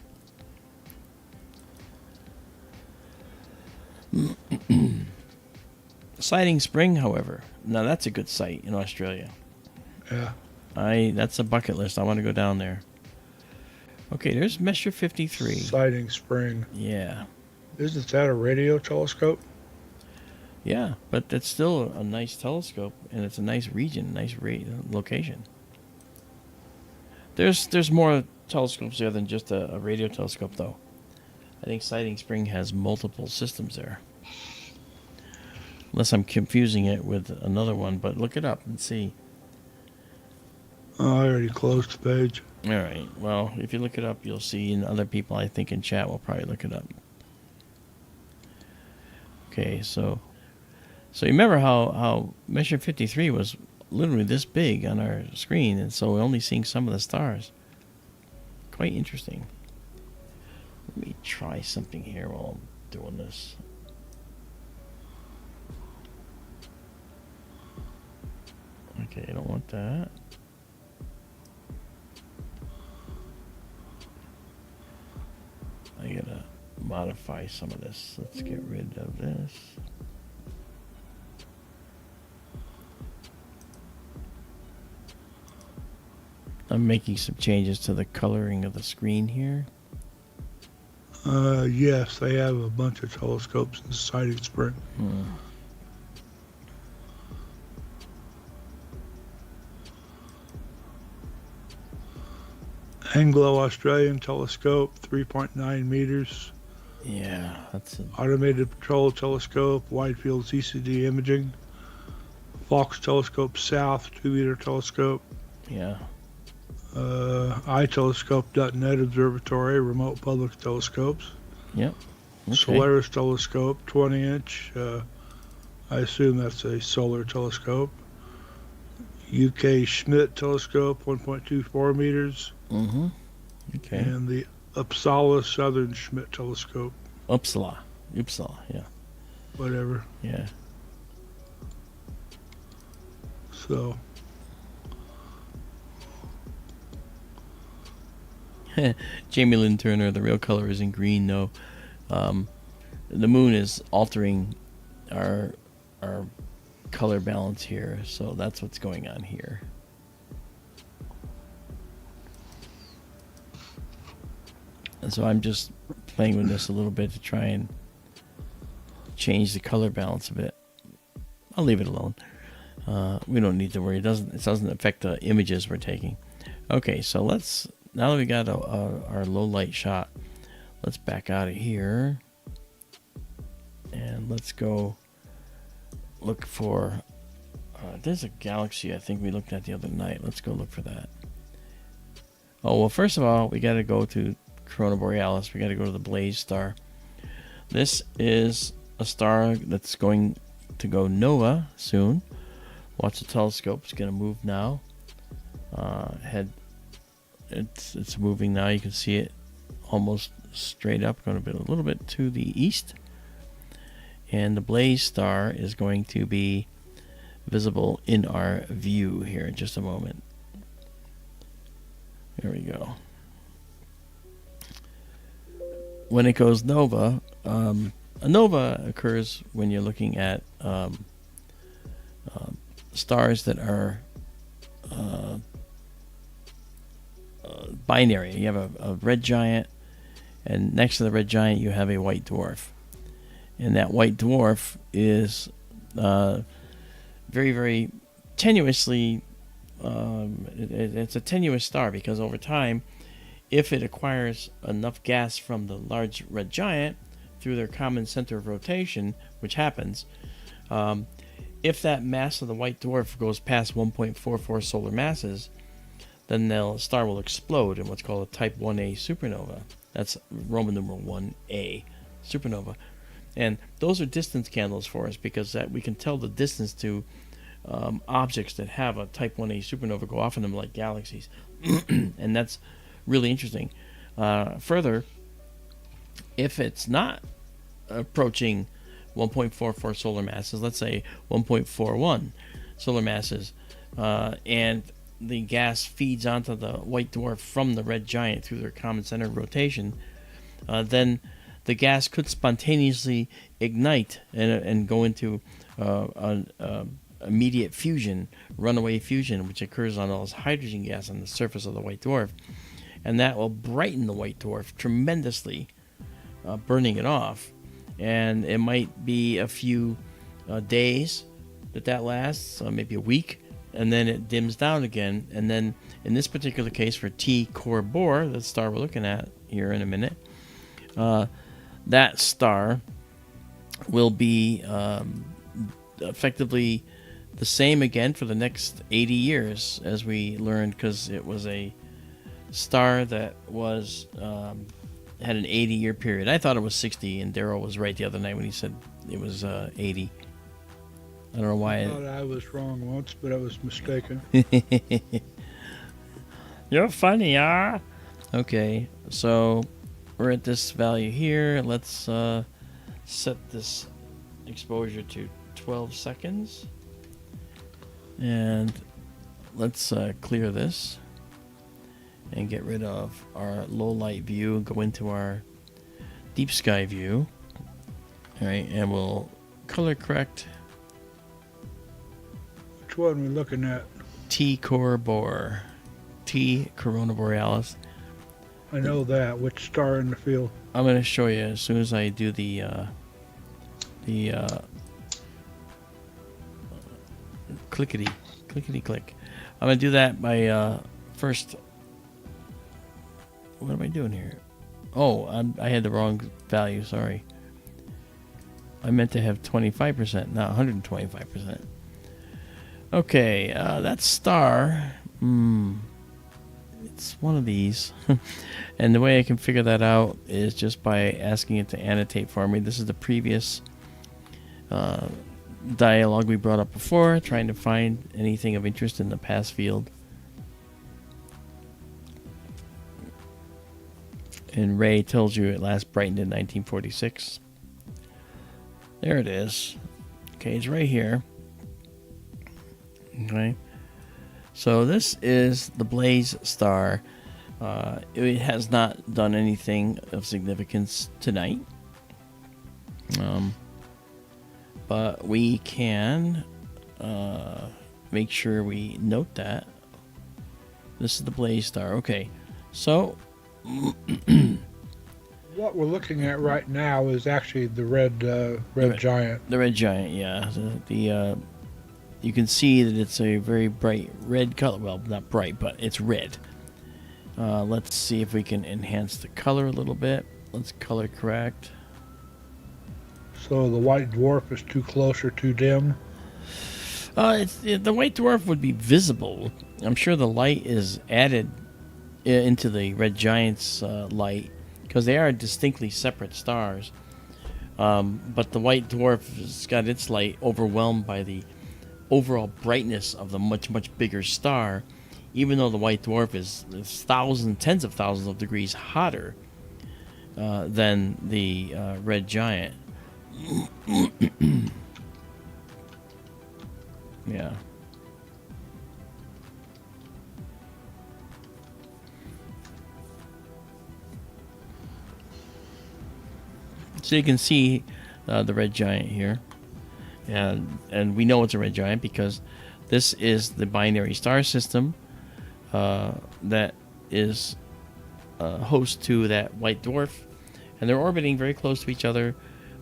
Siding Spring, however, now that's a good site in Australia. Yeah. That's a bucket list. I want to go down there. Okay, there's Messier 53. Siding Spring. Yeah. Isn't that a radio telescope? Yeah, but it's still a nice telescope, and it's a nice region, nice location. There's more telescopes there than just a radio telescope, though. I think Siding Spring has multiple systems there. Unless I'm confusing it with another one, but look it up and see. Oh, I already closed the page. All right. Well, if you look it up, you'll see, and other people I think in chat will probably look it up. Okay, so you remember how Messier 53 was literally this big on our screen, and so we're only seeing some of the stars. Quite interesting. Let me try something here while I'm doing this. Okay, I don't want that. I gotta modify some of this. Let's get rid of this. I'm making some changes to the coloring of the screen here. Yes, they have a bunch of telescopes in Siding Spring. Anglo-Australian telescope, 3.9 meters. Yeah, that's a... Automated patrol telescope, wide field CCD imaging. Fox telescope south, 2-meter telescope. Yeah. iTelescope.net observatory, remote public telescopes. Yep. Okay. Solaris telescope, 20-inch. I assume that's a solar telescope. UK Schmidt telescope, 1.24 meters. Mm-hmm. Okay. And the Uppsala Southern Schmidt telescope. Uppsala, yeah. Whatever. Yeah. So. Jamie Lynn Turner, the real color is in green, though. The moon is altering our color balance here, so that's what's going on here. And so I'm just playing with this a little bit to try and change the color balance a bit. I'll leave it alone. We don't need to worry. It doesn't affect the images we're taking. Okay, so now that we got our low light shot, let's back out of here and let's go look for. There's a galaxy I think we looked at the other night. Let's go look for that. Oh well, first of all, we got to go to Coronae Borealis. We got to go to the Blaze star. This is a star that's going to go nova soon. Watch the telescope. It's going to move now. It's moving now. You can see it almost straight up, going to be a little bit to the east. And the blaze star is going to be visible in our view here in just a moment. There we go. When it goes nova, a nova occurs when you're looking at stars that are binary. You have a red giant, and next to the red giant you have a white dwarf. And that white dwarf is very, very tenuously, it's a tenuous star, because over time, if it acquires enough gas from the large red giant through their common center of rotation, which happens, if that mass of the white dwarf goes past 1.44 solar masses, then the star will explode in what's called a type 1a supernova. That's Roman numeral 1a supernova. And those are distance candles for us, because that we can tell the distance to objects that have a type 1a supernova go off in them, like galaxies. And that's really interesting. Further, if it's not approaching 1.44 solar masses, let's say 1.41 solar masses, and the gas feeds onto the white dwarf from the red giant through their common center of rotation, then the gas could spontaneously ignite and go into immediate fusion, runaway fusion, which occurs on all this hydrogen gas on the surface of the white dwarf. And that will brighten the white dwarf tremendously, burning it off. And it might be a few days that lasts, maybe a week, and then it dims down again. And then in this particular case, for T Corobor, the star we're looking at here in a minute, that star will be effectively the same again for the next 80 years, as we learned, because it was a star that was had an 80-year period. I thought it was 60, and Daryl was right the other night when he said it was 80. I don't know why. I thought I was wrong once, but I was mistaken. You're funny, ah. Okay, so we're at this value here. Let's set this exposure to 12 seconds. And let's clear this and get rid of our low light view and go into our deep sky view. All right, and we'll color correct. Which one are we looking at? T Corobor, T Coronae Borealis. I know that. Which star in the field? I'm going to show you as soon as I do the clickety click. I'm going to do that by first. What am I doing here? Oh, I had the wrong value. Sorry. I meant to have 25%, not 125%. Okay, that star. It's one of these. And the way I can figure that out is just by asking it to annotate for me. This is the previous dialogue we brought up before, trying to find anything of interest in the past field. And Ray tells you it last brightened in 1946. There it is. Okay, it's right here. Okay. So this is the Blaze star. It has not done anything of significance tonight. But we can make sure we note that. This is the Blaze star. Okay. So What we're looking at right now is actually the red giant. the red giant, yeah. The you can see that it's a very bright red color. Well, not bright, but it's red. Let's see if we can enhance the color a little bit. Let's color correct. So the white dwarf is too close or too dim? The white dwarf would be visible. I'm sure the light is added into the red giant's light, because they are distinctly separate stars. But the white dwarf has got its light overwhelmed by the overall brightness of the much, much bigger star, even though the white dwarf is tens of thousands of degrees hotter than the red giant. Yeah. So you can see the red giant here, and we know it's a red giant because this is the binary star system that is host to that white dwarf, and they're orbiting very close to each other.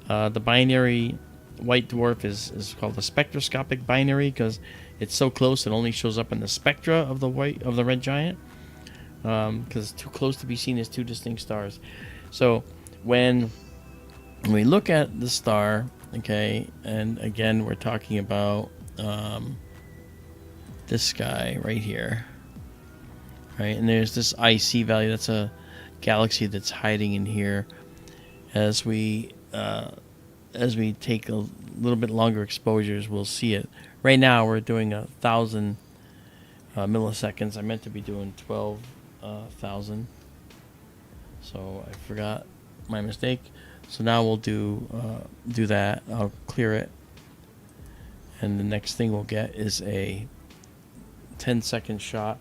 The binary white dwarf is called a spectroscopic binary because it's so close it only shows up in the spectra of the red giant, because it's too close to be seen as two distinct stars. So when we look at the star, okay, and again we're talking about this guy right here, right, and there's this IC value. That's a galaxy that's hiding in here. As we take a little bit longer exposures, we'll see it. Right now we're doing 1,000 milliseconds. I meant to be doing 12,000, so I forgot, my mistake. So now we'll do that. I'll clear it, and the next thing we'll get is a 10-second shot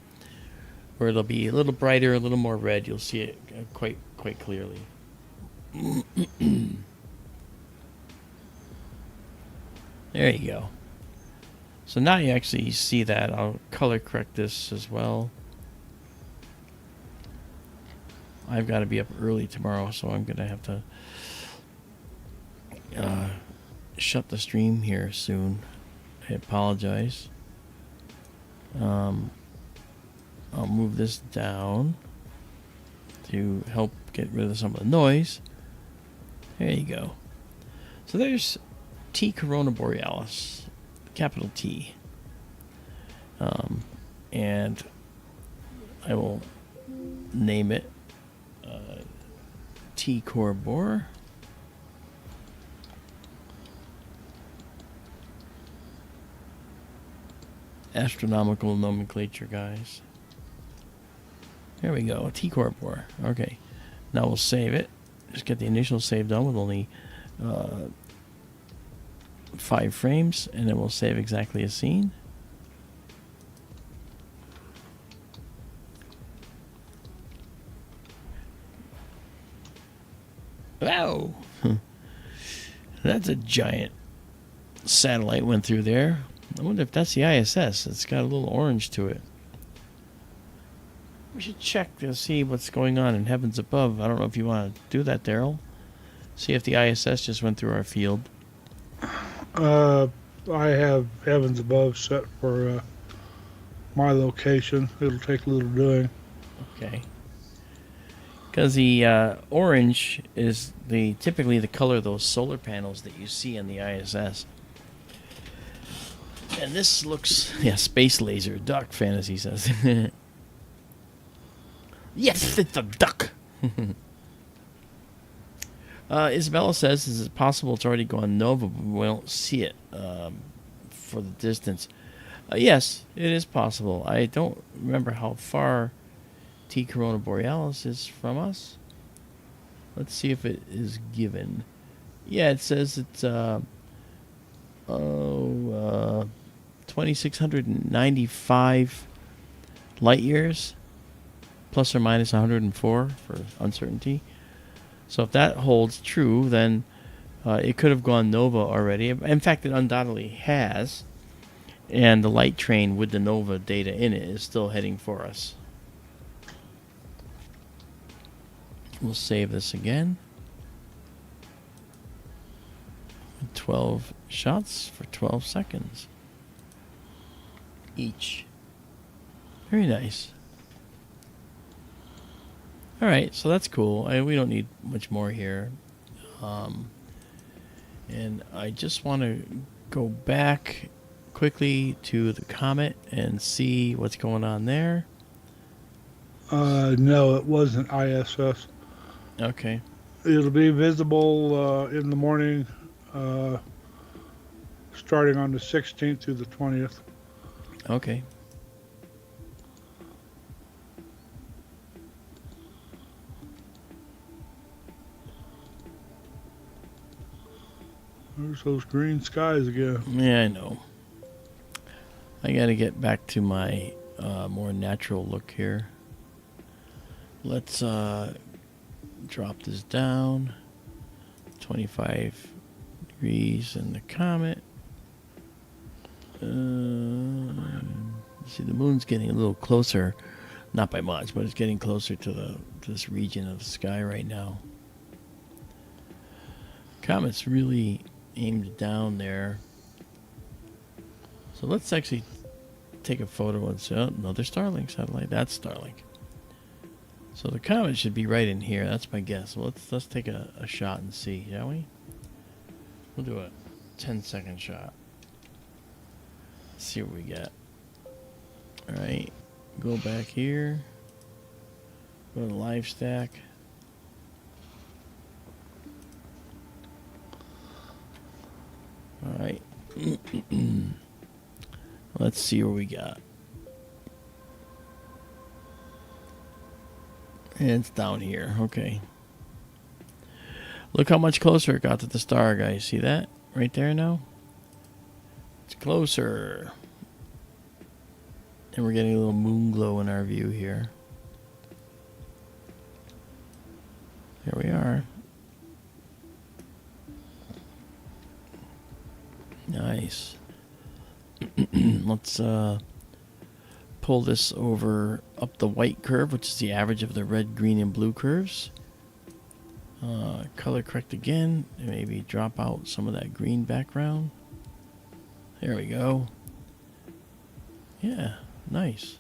where it'll be a little brighter, a little more red. You'll see it quite clearly. There you go. So now you actually see that. I'll color correct this as well. I've got to be up early tomorrow, so I'm going to have to shut the stream here soon. I apologize. I'll move this down to help get rid of some of the noise. There you go. So there's T Coronae Borealis, capital T. And I will name it T Core Bore. Astronomical nomenclature, guys. There we go, T Core Bore. Okay, now we'll save it. Just get the initial save done with only 5 frames, and then we'll save exactly as seen. Wow! That's a giant satellite went through there. I wonder if that's the ISS. It's got a little orange to it. We should check to see what's going on in heavens above. I don't know if you want to do that, Daryl. See if the ISS just went through our field. I have heavens above set for my location. It'll take a little doing. Okay. Because the orange is typically the color of those solar panels that you see on the ISS. And this looks, space laser, duck, Fantasy says. Yes, it's a duck. Izabela says, is it possible it's already gone nova, but we won't see it for the distance? Yes, it is possible. I don't remember how far T Coronae Borealis is from us. Let's see if it is given. Yeah, it says it's 2,695 light years, plus or minus 104 for uncertainty. So if that holds true, then it could have gone nova already. In fact, it undoubtedly has. And the light train with the nova data in it is still heading for us. We'll save this again. 12 shots for 12 seconds each. Very nice. Alright, so that's cool. We don't need much more here. And I just want to go back quickly to the Comet and see what's going on there. No, it wasn't ISS. Okay. It'll be visible in the morning, starting on the 16th through the 20th. Okay. There's those green skies again. Yeah, I know. I got to get back to my more natural look here. Let's drop this down. 25 degrees in the Comet. See, the moon's getting a little closer. Not by much, but it's getting closer to this region of the sky right now. Comet's really aimed down there. So let's actually take a photo and say, oh, another Starlink satellite. That's Starlink. So the Comet should be right in here. That's my guess. Well, let's take a shot and see, shall we? We'll do a 10-second shot. Let's see what we get. All right. Go back here. Go to live stack. All right. Let's see what we got. And it's down here. Okay. Look how much closer it got to the star, guys. See that? Right there now? It's closer. And we're getting a little moon glow in our view here. There we are. Nice. Let's pull this over up the white curve, which is the average of the red, green, and blue curves. Color correct again. And maybe drop out some of that green background. There we go. Yeah, nice.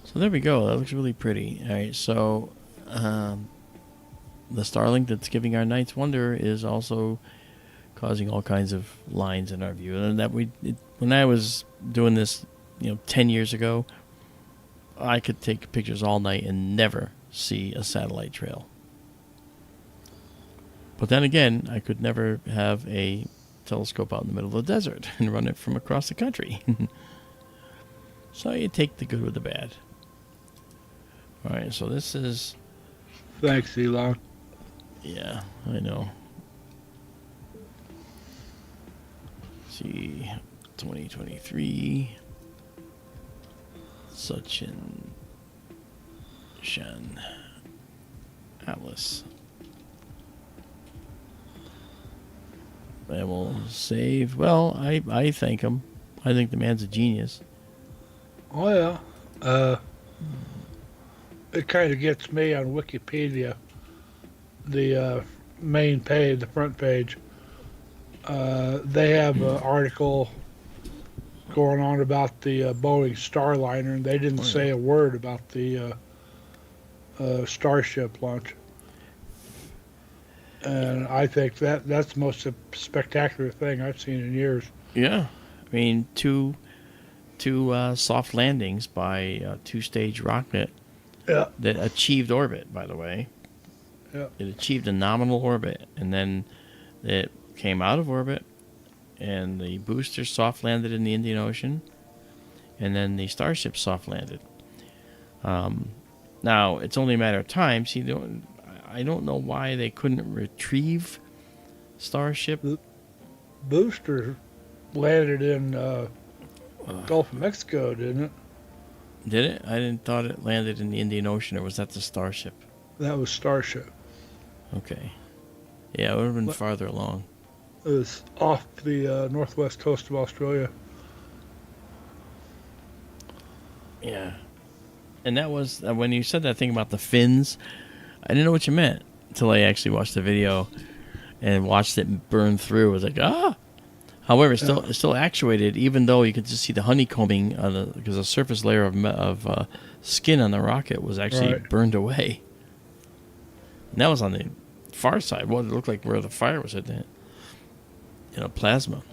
So there we go. That looks really pretty. All right, so the Starlink that's giving our night's wonder is also causing all kinds of lines in our view. And that when I was doing this, 10 years ago, I could take pictures all night and never see a satellite trail. But then again, I could never have a telescope out in the middle of the desert and run it from across the country. So you take the good with the bad. All right, so this is... Thanks, Elon. Yeah, I know. Let's see, 2023. Sachin Shan Atlas. And we'll save. Well, I thank him. I think the man's a genius. Oh, yeah. It kind of gets me on Wikipedia, the main page, the front page. They have an article going on about the Boeing Starliner, and they didn't say a word about the Starship launch. And I think that's the most spectacular thing I've seen in years. Yeah, I mean, two soft landings by a two-stage rocket. Yeah. That achieved orbit, by the way. Yeah. It achieved a nominal orbit, and then it came out of orbit, and the booster soft landed in the Indian Ocean, and then the Starship soft landed. Now it's only a matter of time. See, I don't know why they couldn't retrieve Starship. The booster landed in Gulf of Mexico, didn't it? Did it? I didn't thought it landed in the Indian Ocean, or was that the Starship? That was Starship. Okay. Yeah, it would have been farther along. It was off the northwest coast of Australia. Yeah. And that was, when you said that thing about the fins, I didn't know what you meant until I actually watched the video and watched it burn through. I was like, ah! However, it's still actuated, even though you could just see the honeycombing because the surface layer of skin on the rocket was actually burned away. And that was on the far side. What it looked like where the fire was hitting it. Plasma.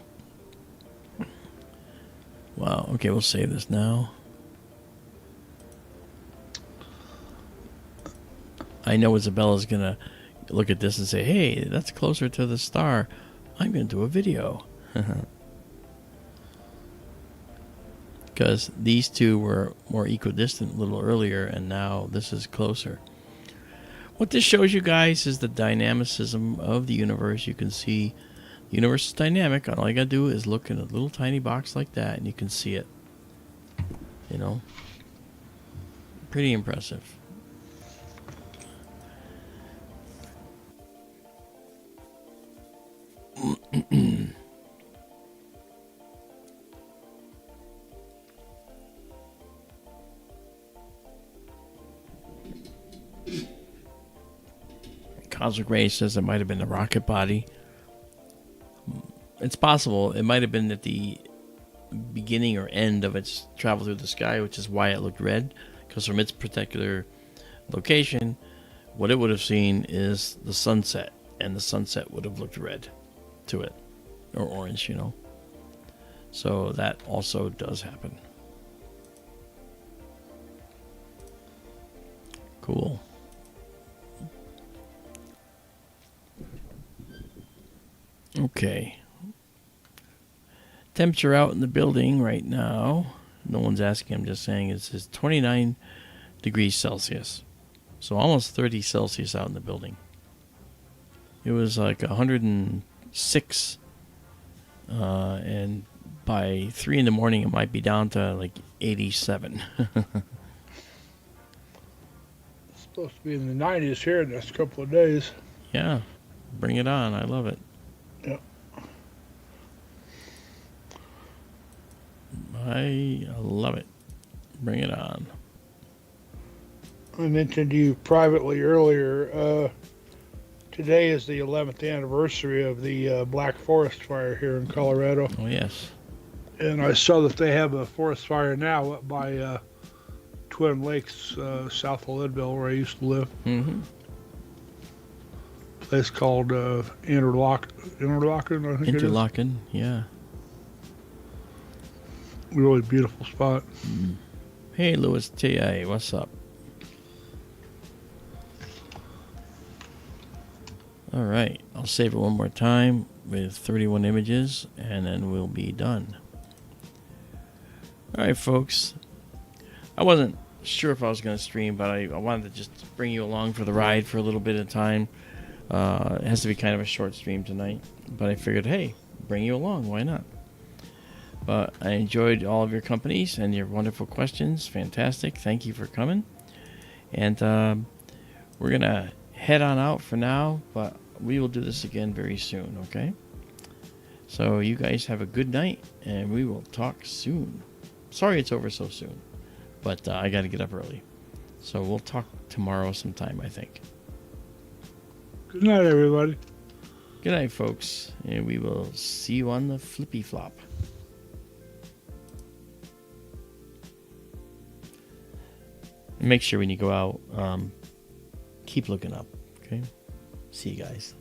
Wow. Okay, we'll save this now. I know Izabela's going to look at this and say, hey, that's closer to the star. I'm going to do a video. Because these two were more equidistant a little earlier, and now this is closer. What this shows you guys is the dynamicism of the universe. You can see the universe is dynamic. All you got to do is look in a little tiny box like that, and you can see it. You know? Pretty impressive. Cosmic Ray says it might have been the rocket body. It's possible. It might have been at the beginning or end of its travel through the sky, which is why it looked red. Because from its particular location, what it would have seen is the sunset, and the sunset would have looked red to it, or orange, you know. So that also does happen. Cool. Okay. Temperature out in the building right now, no one's asking, I'm just saying, it says 29 degrees Celsius. So almost 30 Celsius out in the building. It was like 106, and by 3 in the morning it might be down to like 87. It's supposed to be in the 90s here in the next couple of days. Yeah, bring it on. I love it. Yep. I love it. Bring it on. I mentioned to you privately earlier, today is the 11th anniversary of the Black Forest Fire here in Colorado. Oh, yes. And I saw that they have a forest fire now up by Twin Lakes, south of Leadville, where I used to live. Mm-hmm. A place called Interlochen, I think Interlochen, yeah. Really beautiful spot. Mm. Hey, Louis T.A., what's up? All right, I'll save it one more time with 31 images, and then we'll be done. All right, folks. I wasn't sure if I was going to stream, but I wanted to just bring you along for the ride for a little bit of time. It has to be kind of a short stream tonight, but I figured, hey, bring you along. Why not? But I enjoyed all of your companies and your wonderful questions. Fantastic. Thank you for coming. And we're going to head on out for now, but we will do this again very soon, okay? So you guys have a good night, and we will talk soon. Sorry it's over so soon, but I got to get up early. So we'll talk tomorrow sometime, I think. Good night, everybody. Good night, folks, and we will see you on the flippy flop. Make sure when you go out, keep looking up, okay? See you guys.